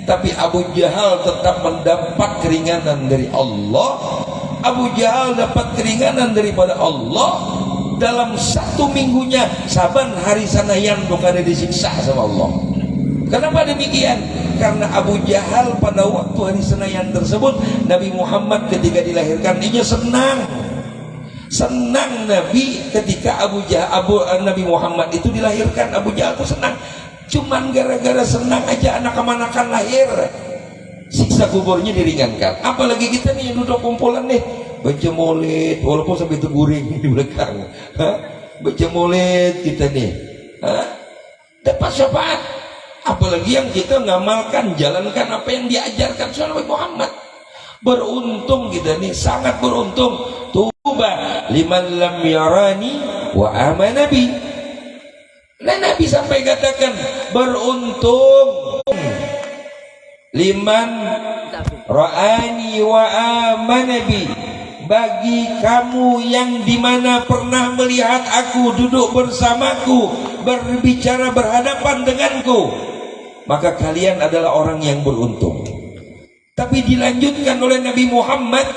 tapi Abu Jahal tetap mendapat keringanan dari Allah. Abu Jahal dapat keringanan daripada Allah. Dalam satu minggunya saban hari sanayan bukan disiksa sama Allah. Kenapa demikian? Karena Abu Jahal pada waktu hari Senayan tersebut, Nabi Muhammad ketika dilahirkan, dia senang Nabi ketika Nabi Muhammad itu dilahirkan. Abu Jahal itu senang, cuman gara-gara senang aja anak kemanakan lahir, siksa kuburnya diringankan. Apalagi kita nih yang duduk kumpulan nih baca maulid, walaupun sampai terguring di belakang, baca maulid kita nih, dapat syafaat. Apalagi yang kita ngamalkan, jalankan apa yang diajarkan Nabi Muhammad. Beruntung kita nih, sangat beruntung. Tuba liman lam yarani wa amana bi. Nah, Nabi sampai katakan, beruntung liman ra'ani wa amana bi, bagi kamu yang dimana pernah melihat aku duduk bersamaku, berbicara berhadapan denganku, maka kalian adalah orang yang beruntung. Tapi dilanjutkan oleh Nabi Muhammad,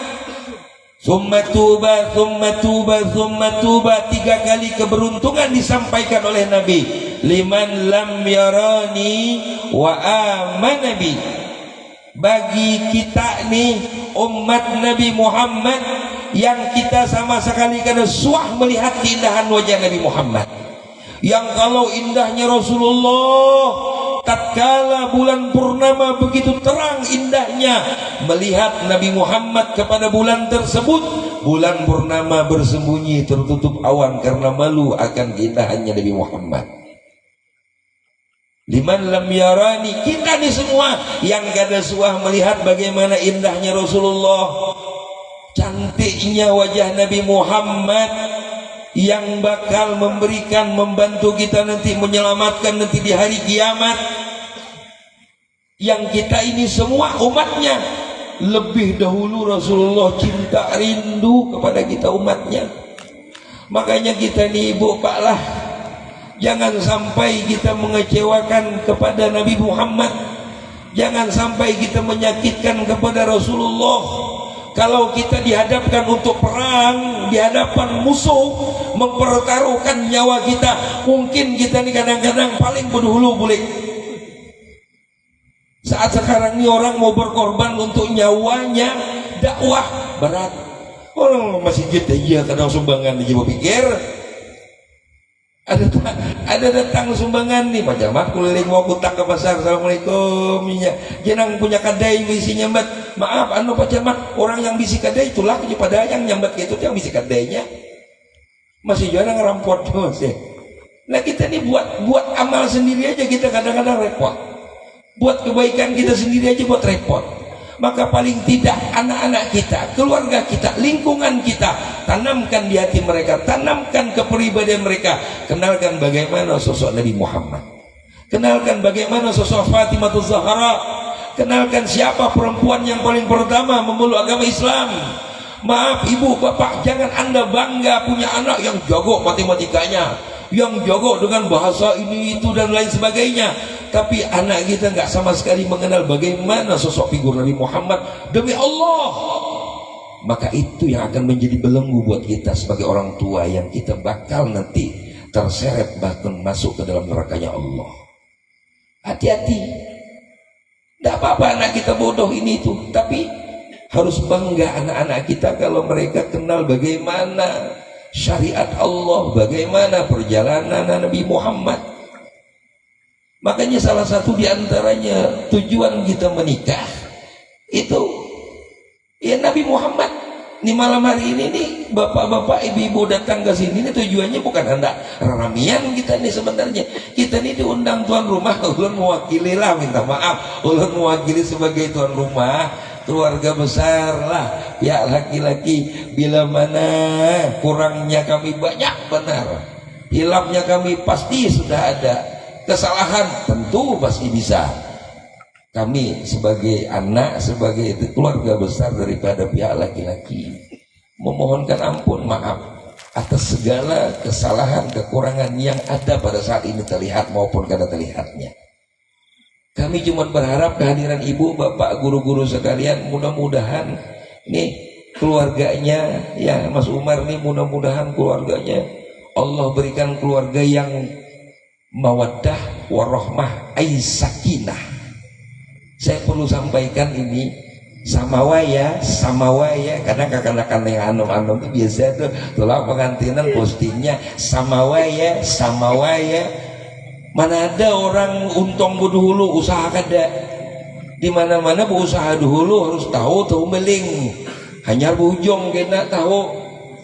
summa tuba, summa tuba, summa tuba, 3 kali keberuntungan disampaikan oleh Nabi. Liman lam yarani wa amana bi, bagi kita nih umat Nabi Muhammad yang kita sama sekali kada suah melihat keindahan wajah Nabi Muhammad, yang kalau indahnya Rasulullah tatkala bulan purnama begitu terang indahnya, melihat Nabi Muhammad kepada bulan tersebut, bulan purnama bersembunyi tertutup awan karena malu akan keindahannya Nabi Muhammad. Liman lam yarani, kita nih semua yang kada suah melihat bagaimana indahnya Rasulullah, cantiknya wajah Nabi Muhammad, yang bakal memberikan, membantu kita nanti, menyelamatkan nanti di hari kiamat. Yang kita ini semua umatnya, lebih dahulu Rasulullah cinta rindu kepada kita umatnya. Makanya kita nih ibu pak lah, jangan sampai kita mengecewakan kepada Nabi Muhammad, jangan sampai kita menyakitkan kepada Rasulullah. Kalau kita dihadapkan untuk perang, di hadapan musuh, mempertaruhkan nyawa kita, mungkin kita ini kadang-kadang paling berdahulu boleh. Saat sekarang ini orang mau berkorban untuk nyawanya, dakwah berat. Orang masih gitu aja kadang sumbangan aja berpikir. Ada datang sumbangan nih, macam aku keliling mau kutak ke pasar, assalamualaikum, jenang punya kadai bisi nyambat, maaf anu Pak Camat, orang yang bisi kadai itulah pada yang nyambat gitu, yang bisi kadainya masih jarang ngerampot tuh sih. Nah kita nih buat amal sendiri aja kita kadang-kadang repot, buat kebaikan kita sendiri aja buat repot. Maka paling tidak anak-anak kita, keluarga kita, lingkungan kita, tanamkan di hati mereka, tanamkan kepribadian mereka. Kenalkan bagaimana sosok Nabi Muhammad, kenalkan bagaimana sosok Fatimah Zahra, kenalkan siapa perempuan yang paling pertama memeluk agama Islam. Maaf ibu bapak, jangan anda bangga punya anak yang jago matematikanya, yang jago dengan bahasa ini itu dan lain sebagainya, tapi anak kita nggak sama sekali mengenal bagaimana sosok figur Nabi Muhammad. Demi Allah, maka itu yang akan menjadi belenggu buat kita sebagai orang tua, yang kita bakal nanti terseret bahkan masuk ke dalam nerakanya Allah. Hati-hati, tidak apa-apa anak kita bodoh ini itu, tapi harus bangga anak-anak kita kalau mereka kenal bagaimana syariat Allah, bagaimana perjalanan Nabi Muhammad. Makanya salah satu diantaranya tujuan kita menikah itu ya Nabi Muhammad. Ini malam hari ini nih bapak-bapak ibu-ibu datang ke sini nih tujuannya bukan hendak ramian kita nih sebenarnya. Kita nih diundang tuan rumah, ulun mewakili lah, minta maaf, ulun mewakili sebagai tuan rumah, keluarga besar lah, ya laki-laki. Bila mana kurangnya kami banyak benar, hilangnya kami pasti sudah ada, kesalahan tentu pasti bisa. Kami sebagai anak, sebagai keluarga besar daripada pihak laki-laki, memohonkan ampun maaf atas segala kesalahan, kekurangan yang ada pada saat ini terlihat maupun kada terlihatnya. Kami cuma berharap kehadiran ibu, bapak, guru-guru sekalian, mudah-mudahan nih keluarganya, ya Mas Umar nih, mudah-mudahan keluarganya Allah berikan keluarga yang mawaddah warahmah aisakinah. Saya perlu sampaikan ini samawaya, karena kakak-kakak yang anom-anom itu biasa tuh tulang pengantinan postingnya samawaya. Mana ada orang untung dulu usaha kada. Di mana-mana berusaha dulu harus tahu meling. Hanya bujung kena tahu.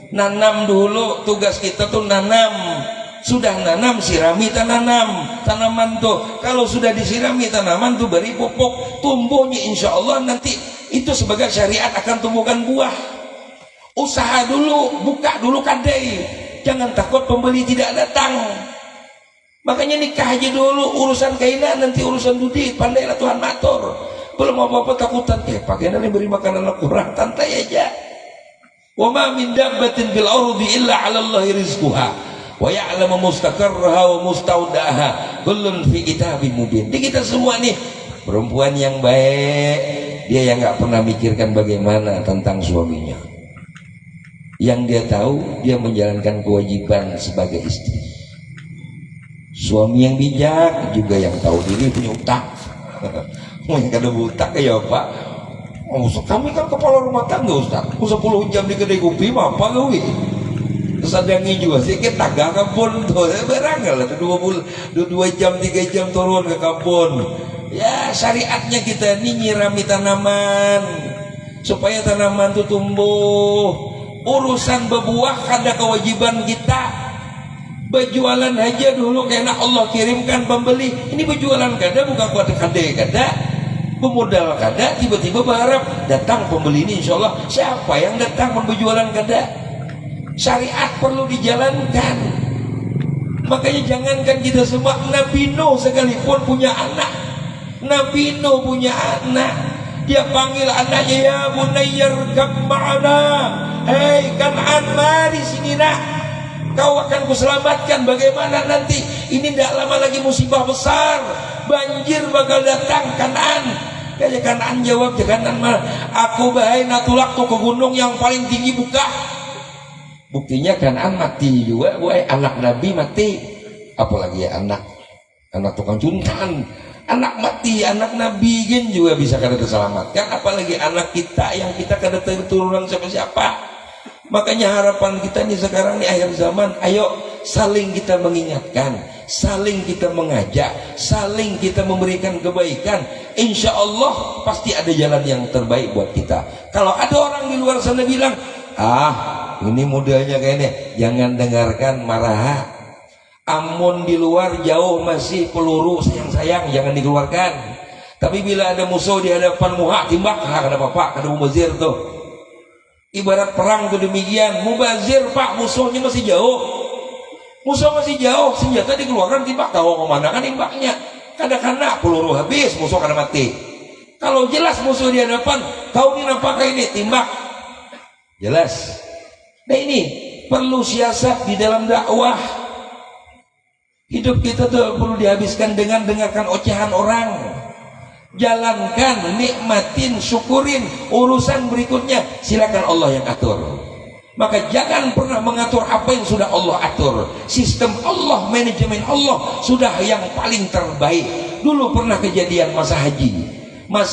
Nanam dulu, tugas kita tuh nanam. Sudah nanam, sirami tanaman tuh. Kalau sudah disirami tanaman tuh beri pupuk, tumbuhnya insya Allah nanti itu sebagai syariat akan tumbuhkan buah. Usaha dulu, buka dulu kadai, jangan takut pembeli tidak datang. Makanya nikah aja dulu, urusan kainan nanti urusan duit, pandailah Tuhan matur. Belum apa-apa takutan, pakai nanti beri makanan kurang, santai aja. Wa ma min dabbatin fil ardi illa 'ala Allahi rizquha wa ya'lamu mustaqarraha wa mustaudaha kullun fi kitabim mubin. Di kita semua nih perempuan yang baik, dia yang nggak pernah mikirkan bagaimana tentang suaminya. Yang dia tahu dia menjalankan kewajiban sebagai istri. Suami yang bijak juga yang tahu diri punya utang. Mau yang kada utang ya Pak. Kami kan kepala rumah tangga Ustaz. 10 jam di kedai kopi mah apa gawe? Kesadangi juga sedikit tangga kampung tuh beranggal lah 2 jam 3 jam turun ke kampung. Ya syariatnya kita ini nyirami tanaman supaya tanaman itu tumbuh. Urusan berbuah ada kewajiban kita. Berjualan aja dulu karena Allah kirimkan pembeli. Ini berjualan kada bukan kuat kada pemodal kada, tiba-tiba berharap datang pembeli ini insya Allah. Siapa yang datang berjualan kada? Syariat perlu dijalankan. Makanya jangankan kita semua, Nabi Nuh sekalipun punya anak. Nabi Nuh punya anak, dia panggil anaknya, ya bunayyarkab ma'ana, hei Kan'an, mari sini nak, kau akan kuselamatkan. Bagaimana nanti ini tidak lama lagi musibah besar, banjir bakal datang Kan'an. Kayak Kan'an jawab, jangan aku bahaya natulak tuh ke gunung yang paling tinggi buka. Buktinya Kan'an mati juga, anak Nabi mati, apalagi ya anak tukang juntan, anak mati, anak Nabi kan juga bisa kada terselamatkan, apalagi anak kita yang kita kada keturunan siapa-siapa. Makanya harapan kita nih sekarang nih akhir zaman, ayo saling kita mengingatkan, saling kita mengajak, saling kita memberikan kebaikan. Insya Allah pasti ada jalan yang terbaik buat kita. Kalau ada orang di luar sana bilang, ini modelnya kayaknya, jangan dengarkan marah. Amun di luar jauh masih peluru sayang-sayang, jangan dikeluarkan. Tapi bila ada musuh di hadapan muhak timbak, kada apa-apa, kada mubazir tuh. Ibarat perang tuh demikian, mubazir Pak, musuhnya masih jauh. Musuh masih jauh, senjata dikeluarkan timbak, tahu kemana kan timbaknya. Kadang-kadang peluru habis, musuh kada mati. Kalau jelas musuh di hadapan, kau ini nampaknya ini timbak, jelas. Nah ini perlu siasat di dalam dakwah. Hidup kita tuh perlu dihabiskan dengan dengarkan ocehan orang. Jalankan, nikmatin, syukurin. Urusan berikutnya silakan Allah yang atur. Maka jangan pernah mengatur apa yang sudah Allah atur. Sistem Allah, manajemen Allah sudah yang paling terbaik. Dulu pernah kejadian masa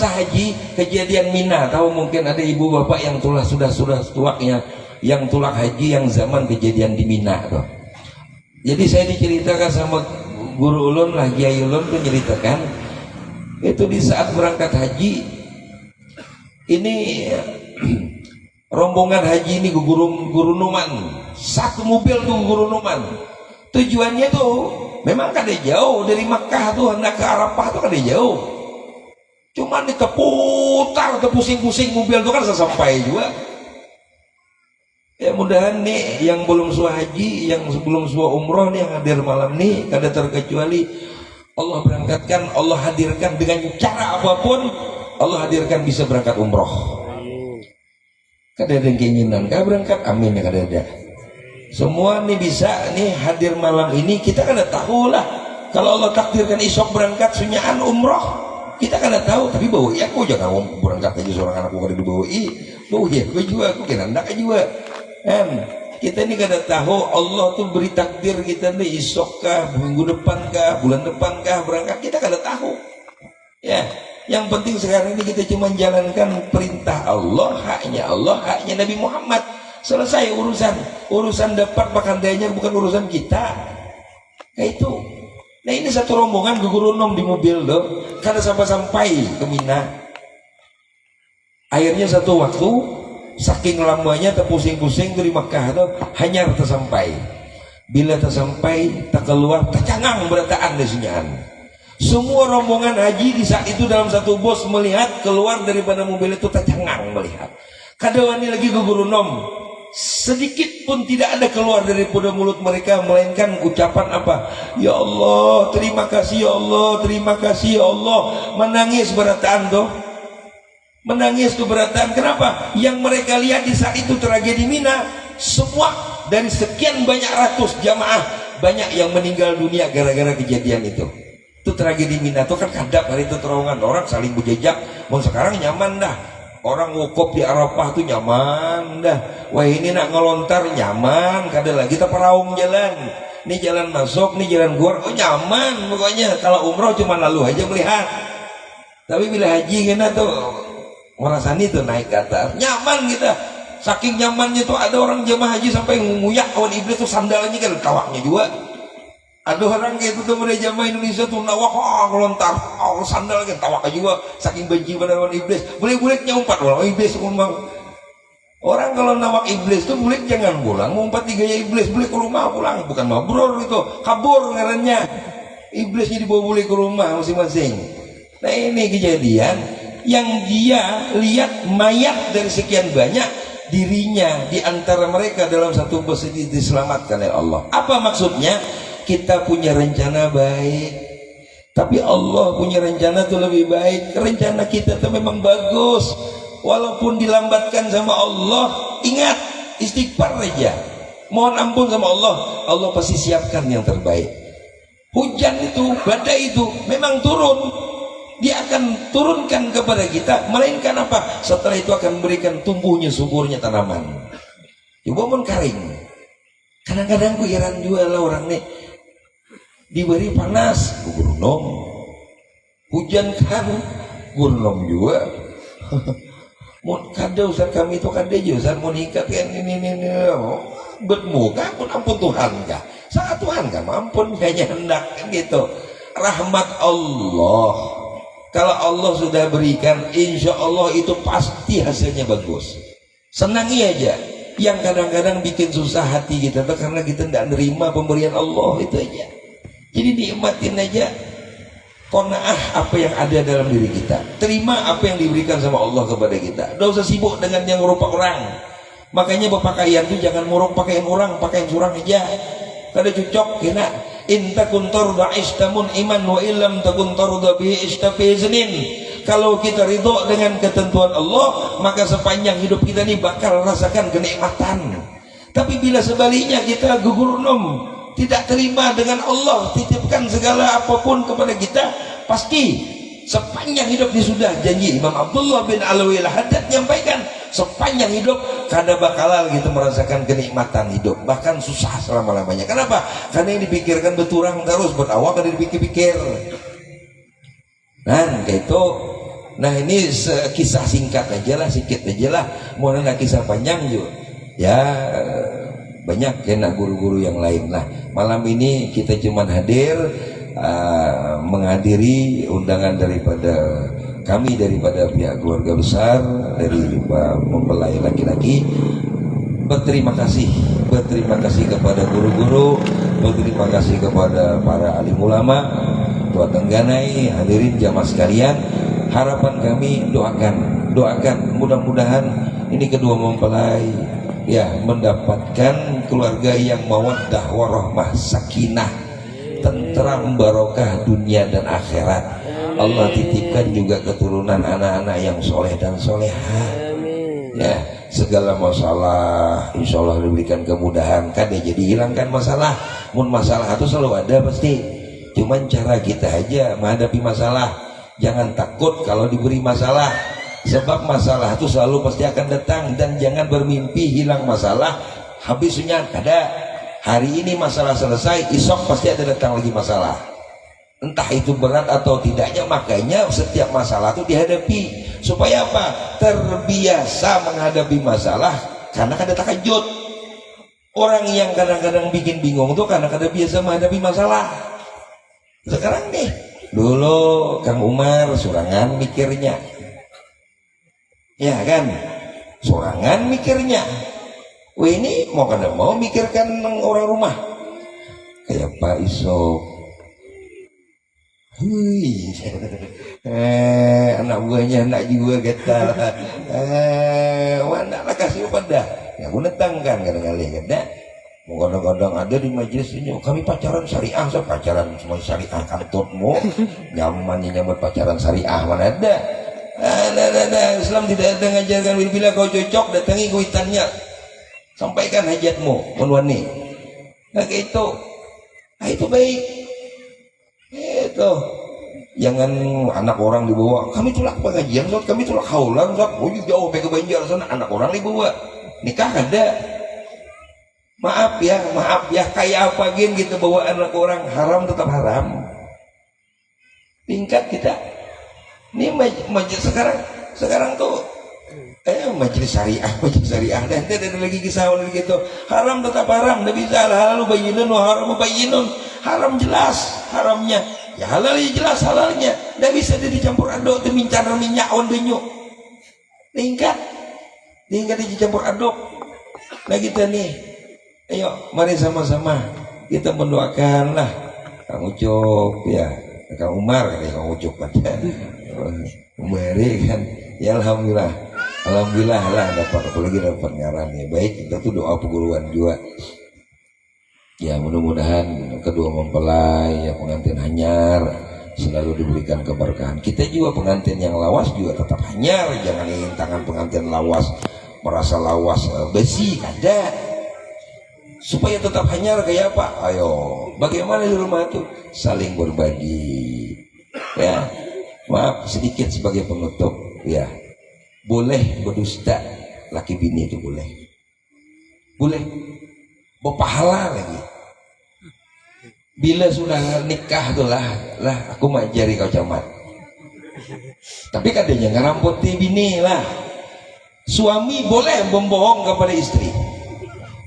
haji kejadian Mina. Tahu mungkin ada ibu bapak yang sudah tuanya yang tulak haji yang zaman kejadian di Mina tuh. Jadi saya diceritakan sama guru ulun lah, Kiai ulun tuh ceritakan itu di saat berangkat haji ini rombongan haji ini guru Numan, satu mobil tuh guru Numan. Tujuannya tuh memang kada jauh dari Makkah tuh hendak ke Arafah tuh kada jauh. Cuman diteputar, pusing-pusing mobil tuh kan sampai juga. Ya mudahan nih yang belum suah haji, yang sebelum suah umroh nih yang hadir malam nih kada terkecuali Allah berangkatkan, Allah hadirkan dengan cara apapun, Allah hadirkan bisa berangkat umroh. Kada ada keinginan, kada berangkat, amin ya kada ada. Semua nih bisa nih hadir malam ini, kita kada tahu lah. Kalau Allah takdirkan esok berangkat sunyaan umroh, kita kada tahu. Tapi bawa aku jangan berangkat aja seorang anakku kada dibawa bawa aku juga, aku kira ndak juga. Kan kita ini kada tahu Allah tuh beri takdir kita nih esok kah, minggu depan kah, bulan depan kah berangkat, kita kada tahu. Ya, yang penting sekarang ini kita cuma jalankan perintah Allah, haknya Nabi Muhammad. Selesai urusan dapat pakandainya bukan urusan kita. Kayak itu. Nah ini satu rombongan guru nom di mobil loh, kada sampai ke Mina. Akhirnya satu waktu saking lamanya terpusing-pusing dari Makkah itu hanya tersampai. Bila tersampai, tak keluar, tercangang berataan di sunyaan. Semua rombongan haji di saat itu dalam satu bus melihat keluar daripada mobil itu tercangang melihat. Kadawani lagi guru nom, sedikit pun tidak ada keluar daripada mulut mereka melainkan ucapan apa? Ya Allah, terima kasih ya Allah, terima kasih ya Allah. Menangis berataan tuh. Menangis keberatan. Kenapa? Yang mereka lihat di saat itu tragedi Mina, semua dari sekian banyak ratus jamaah banyak yang meninggal dunia gara-gara kejadian itu. Itu tragedi Mina itu kan kadap hari itu terowongan orang saling berjejak. Mau sekarang nyaman dah. Orang wukuf di Arafah tuh nyaman dah. Wah ini nak ngelontar nyaman, kada lagi terperaung jalan. Ini jalan masuk, ini jalan keluar, oh nyaman pokoknya. Kalau umroh cuma lalu aja melihat. Tapi bila haji kena tuh ngerasani tuh naik ke atas, nyaman kita. Saking nyamannya tuh ada orang jemaah haji sampai nguyak awan iblis tuh sandalnya kan tawaknya juga. Ada orang gitu tuh pada jamaah Indonesia tuh nawak ngelontar, sandal kan tawak juga. Saking benci pada awan iblis, boleh-bolehnya umpat orang iblis kumbang. Orang kalau nawak iblis tuh boleh jangan pulang, ngumpat tiga ya iblis, boleh ke rumah pulang, bukan mabrur itu, kabur ngarannya. Iblisnya dibawa boleh ke rumah masing-masing. Nah ini kejadian yang dia lihat mayat dari sekian banyak, dirinya di antara mereka dalam satu bus ini diselamatkan oleh Allah. Apa maksudnya? Kita punya rencana baik, tapi Allah punya rencana itu lebih baik. Rencana kita itu memang bagus, walaupun dilambatkan sama Allah. Ingat, istighfar aja, mohon ampun sama Allah, Allah pasti siapkan yang terbaik. Hujan itu, badai itu memang turun, Dia akan turunkan kepada kita, melainkan apa? Setelah itu akan memberikan tumbuhnya, suburnya tanaman. Coba mun kering. Kadang-kadang ku heran juga lah orang nih. Diberi panas, gurnom. Hujan kan, gurnom juga. Mun kada Ustaz kami itu kada je Ustaz mun ikat kan ini bermuka pun ampun Tuhan kah? Saat Tuhan kah mampun kayaknya hendak kan gitu. Rahmat Allah. Kalau Allah sudah berikan, insya Allah itu pasti hasilnya bagus. Senangi aja. Yang kadang-kadang bikin susah hati kita tuh karena kita tidak nerima pemberian Allah itu aja. Jadi nikmatin aja. Qanaah apa yang ada dalam diri kita. Terima apa yang diberikan sama Allah kepada kita. Tidak usah sibuk dengan yang rupa orang. Makanya berpakaian itu jangan murung pakaian orang, pakaian surang aja. Kada cocok kena. In takun tarda istamun iman wa illam takun tarda bihi istafi iznin. kalau kita ridho dengan ketentuan Allah, maka sepanjang hidup kita ini bakal rasakan kenikmatan. Tapi bila sebaliknya kita gugur tidak terima dengan Allah titipkan segala apapun kepada kita, pasti sepanjang hidup ini sudah janji Imam Abdullah bin Alwi al-Haddad menyampaikan, sepanjang hidup kada bakalan kita merasakan kenikmatan hidup, bahkan susah selama-lamanya. Kenapa? Karena yang dipikirkan beturang terus, berawal kada dipikir-pikir. Nah kayak itu. Nah ini kisah singkat aja lah, sedikit aja lah. Mau nak kisah panjang juga ya banyak kena guru-guru yang lain. Nah malam ini kita cuman hadir menghadiri undangan daripada kami, daripada pihak keluarga besar dari mempelai laki-laki. Berterima kasih kepada guru-guru, berterima kasih kepada para alim ulama, Tua Tengganai, hadirin jamaah sekalian. Harapan kami doakan mudah-mudahan ini kedua mempelai ya mendapatkan keluarga yang mawaddah warahmah, sakinah, tentram, barokah dunia dan akhirat. Allah titipkan juga keturunan anak-anak yang soleh dan soleha. Ya, segala masalah insya Allah diberikan kemudahan. Kada jadi hilangkan masalah. Mun masalah itu selalu ada pasti. Cuman cara kita aja menghadapi masalah. Jangan takut kalau diberi masalah. Sebab masalah itu selalu pasti akan datang. Dan jangan bermimpi hilang masalah habisnya kada. Hari ini masalah selesai, esok pasti ada datang lagi masalah. Entah itu berat atau tidaknya, makanya setiap masalah itu dihadapi. Supaya apa? Terbiasa menghadapi masalah karena kada takajud. Orang yang kadang-kadang bikin bingung tuh karena kada biasa menghadapi masalah. Sekarang nih, dulu Kang Umar surangan mikirnya. Ya kan? Surangan mikirnya. Wah ini mau kada mau mikirkan orang rumah. Kayak Pak Isok. Hui. Anak buahnya anak juga getal. Anak lah kasih pada. Ya aku netang kan kadang-kadang kada. Kadang-kadang ada di majelis ini, kami pacaran syariah, saya pacaran semua syariah kantotmu. Nyaman nyamut pacaran syariah mana ada. Islam tidak ada mengajarkan bila kau cocok datangi kuitannya. Sampaikan hajatmu menwani. Nah itu. Nah itu baik. Itu. Jangan anak orang dibawa. Kami tolak pengajian, kami tolak haulan, oh jauh ke Banjar sana anak orang dibawa. Nikah ada. Maaf ya, kayak apa gin kita bawa anak orang, haram tetap haram. Tingkat kita. Ini majelis sekarang tuh majelis syariah dan ada lagi kisah gitu. Haram tetap haram, tidak bisa halal bayyinun wa haram bayyinun. Haram jelas haramnya. Ya halal ya jelas halalnya. Tidak bisa dicampur aduk mincar minyak wan banyu. Tingkat dicampur aduk. Nah kita nih, ayo mari sama-sama kita mendoakan lah Kang Ucup ya, Kang Umar Kang Ucup pada Umari kan. Ya alhamdulillah lah dapat ngaran ya. Baik, kita tuh doa perguruan juga. Ya mudah-mudahan kedua mempelai ya pengantin hanyar selalu diberikan keberkahan. Kita juga pengantin yang lawas juga tetap hanyar, jangan ingin tangan pengantin lawas merasa lawas besi kada. Supaya tetap hanyar kayak apa? Ayo, bagaimana di rumah itu saling berbagi. Ya, maaf sedikit sebagai penutup ya. Boleh berdusta laki bini itu boleh berpahala lagi. Bila sudah nikah tuh lah aku mengajari kau camat. Tapi katanya ngeramputi bini lah. Suami boleh membohong kepada istri,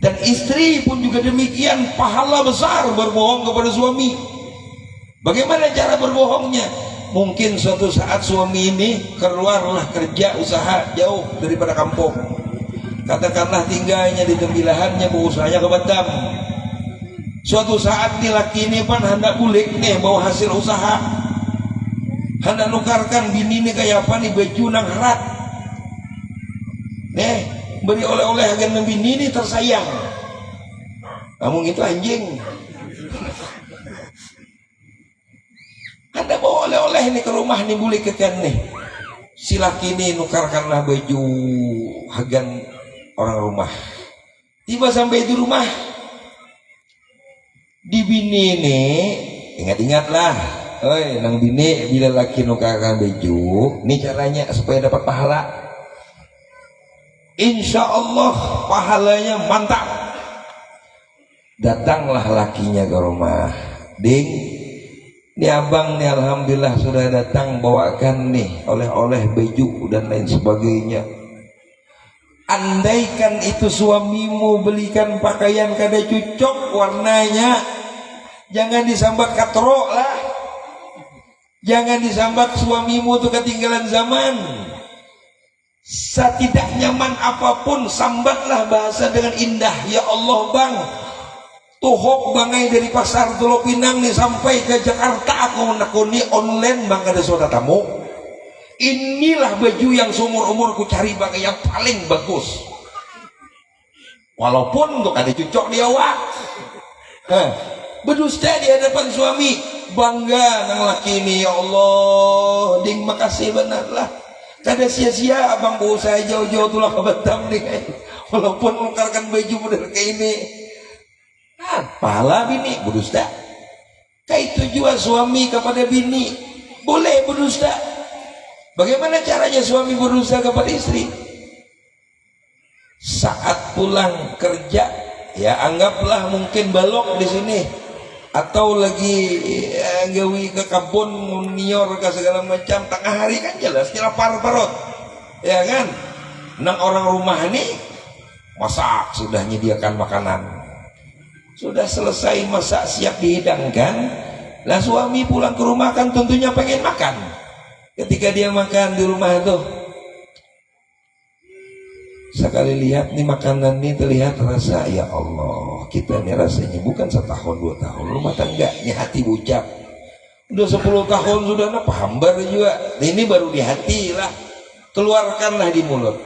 dan istri pun juga demikian, pahala besar berbohong kepada suami. Bagaimana cara berbohongnya? Mungkin suatu saat suami ini keluarlah kerja usaha jauh daripada kampung, katakanlah tinggalnya di Tembilahannya, usahanya ke Batam. Suatu saat nih laki ini pan hendak bulik nih bawa hasil usaha, hendak nukarkan bini ini kayak apa nih baju nang harat nih, beri oleh-oleh agen bini ini tersayang. Kamu itu anjing. Anda bawa oleh-oleh ini ke rumah nih bulik kekan nih. si laki ini nukarkanlah baju hagan orang rumah. Tiba sampai di rumah, di bini ini ingat-ingatlah, oi nang bini bila laki nukarkan baju, ini caranya supaya dapat pahala. Insya Allah pahalanya mantap. Datanglah lakinya ke rumah, ding, ini abang nih alhamdulillah sudah datang, bawakan nih oleh-oleh baju dan lain sebagainya. Andaikan itu suamimu belikan pakaian kada cocok warnanya, jangan disambat katrok lah, jangan disambat suamimu tuh ketinggalan zaman. Setidak nyaman apapun sambatlah, bahasa dengan indah. Ya Allah bang, tuhok bangai dari pasar Pulau Pinang nih sampai ke Jakarta aku menekuni online bang, ada saudara tamu. Inilah baju yang seumur umur ku cari bang, yang paling bagus. Walaupun untuk ada cocok di awak, berdusta di hadapan suami, bangga nang laki ini. Ya Allah, ding makasih benarlah. Kada sia-sia abang berusaha jauh-jauh tulah ke Batam nih. Walaupun menukarkan baju model kayak ini. Pahala bini berdusta. Kayak itu juga suami kepada bini boleh berdusta. Bagaimana caranya suami berdusta kepada istri? Saat pulang kerja, ya anggaplah mungkin balok di sini atau lagi gawi ke kebun nior ke segala macam, tengah hari kan jelas lapar perut, ya kan? Nang orang rumah ini masak, sudah menyediakan makanan, sudah selesai masak siap dihidangkan. Lah suami pulang ke rumah kan tentunya pengen makan. Ketika dia makan di rumah itu, sekali lihat nih makanan ini terlihat rasa, ya Allah, kita nih rasanya bukan 1 tahun 2 tahun rumah tangga, ini hati bucap. Udah 10 tahun sudah apa hambar juga. Ini baru di hati lah, keluarkanlah di mulut.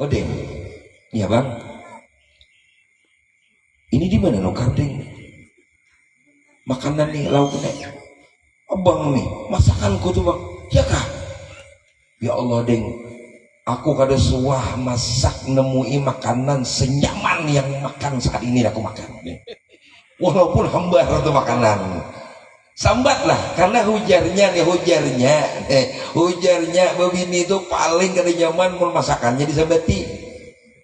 Oh ding, ya bang, ini di mana nukar ding? Makanan nih, lauk nih, abang nih, masakanku tuh bang, ya kah? Ya Allah ding, aku kada suah masak nemui makanan senyaman yang makan saat ini aku makan. Walaupun hambar itu makanan. Sambatlah karena hujarnya bebini itu paling kada nyaman pun masakannya disambati.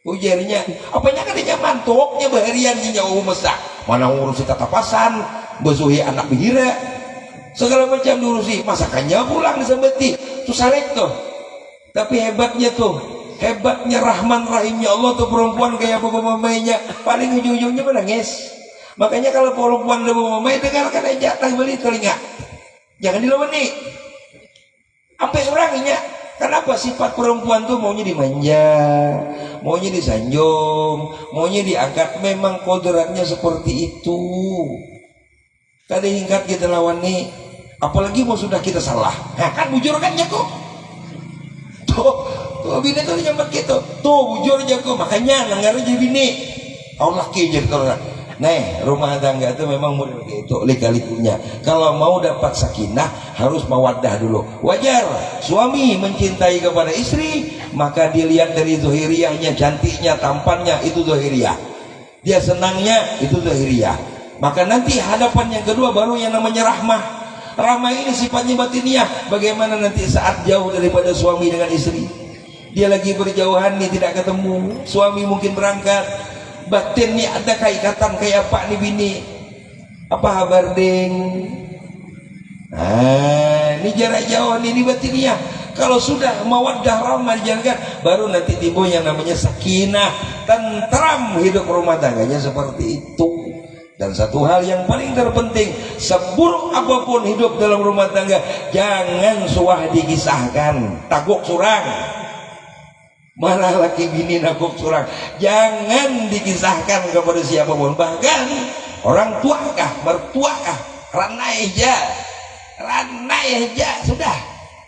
Hujarnya, apanya kada nyaman, toknya baharian nyawa masak. Mana ngurusi tatapasan, besuhi anak bihira, segala macam diurusi, masakannya pulang disambati. Itu sarek tuh. Tapi hebatnya Rahman Rahimnya Allah tuh perempuan kayak bapak-bapaknya paling ujung-ujungnya menangis. Makanya kalau perempuan ada bapak-bapaknya dengarkan aja, tak beli telinga, jangan dilawan nih. Sampai orangnya, kenapa sifat perempuan tuh maunya dimanja, maunya disanjung, maunya diangkat. Memang kodratnya seperti itu. Tadi hingkat kita lawan nih, apalagi mau sudah kita salah, kan bujur kan ya kok. Tuh bini tuh nyambat gitu, tuh bujur jago, makanya nanggarin jadi bini. Allah laki jadi orang. Nah, rumah tangga itu memang model gitu, lika-likunya. Kalau mau dapat sakinah harus mawaddah dulu. Wajar suami mencintai kepada istri, maka dilihat dari zahiriyahnya, cantiknya, tampannya, itu zahiriyah. Dia senangnya, itu zahiriyah. Maka nanti hadapan yang kedua baru yang namanya rahmah. Rahmah ini sifatnya batiniah. Bagaimana nanti saat jauh daripada suami dengan istri, dia lagi berjauhan nih, tidak ketemu, suami mungkin berangkat, batin nih ada kaikatan kayak apa nih bini, apa kabar ding? Nah, ini jarak jauh nih, ini batiniah. Kalau sudah mawaddah rahmah dijalankan, baru nanti timbul yang namanya sakinah, tentram hidup rumah tangganya seperti itu. Dan satu hal yang paling terpenting, seburuk apapun hidup dalam rumah tangga, jangan suah dikisahkan, takut surang. Malah laki bini nakuk surang, jangan dikisahkan kepada siapapun, bahkan orang tua kah, mertua kah, ranai aja sudah.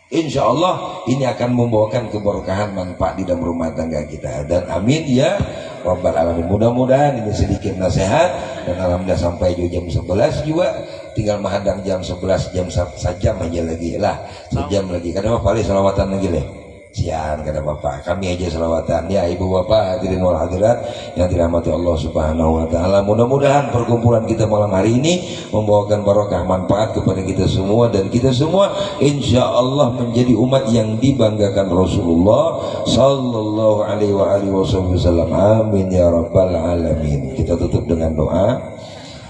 Insya Allah ini akan membawakan keberkahan manfaat di dalam rumah tangga kita. Dan amin ya Rabbal Alamin. Mudah-mudahan ini sedikit nasihat, dan alhamdulillah sampai jam 11 juga, tinggal menghadang jam 11, jam sejam aja lagi lah, sejam lagi. Karena paling selawatan lagi leh. Sian kata Bapak, kami aja selawatan ya. Ibu bapak hadirin wal hadirat yang dirahmati Allah Subhanahu wa taala, mudah-mudahan perkumpulan kita malam hari ini membawakan barokah manfaat kepada kita semua, dan kita semua insya Allah menjadi umat yang dibanggakan Rasulullah sallallahu alaihi wasallam. Amin ya rabbal alamin. Kita tutup dengan doa.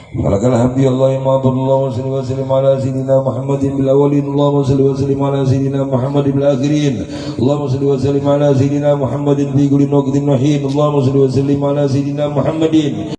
Walakal hamdi Allahumma Allahumma salli wa sallim ala sayyidina Muhammadin bil awwalin, Allahumma salli wa sallim ala sayyidina Muhammadin bil akhirin, Allahumma salli wa sallim ala sayyidina Muhammadin fi kulli waqtin wa hin, Allahumma salli wa sallim ala sayyidina Muhammadin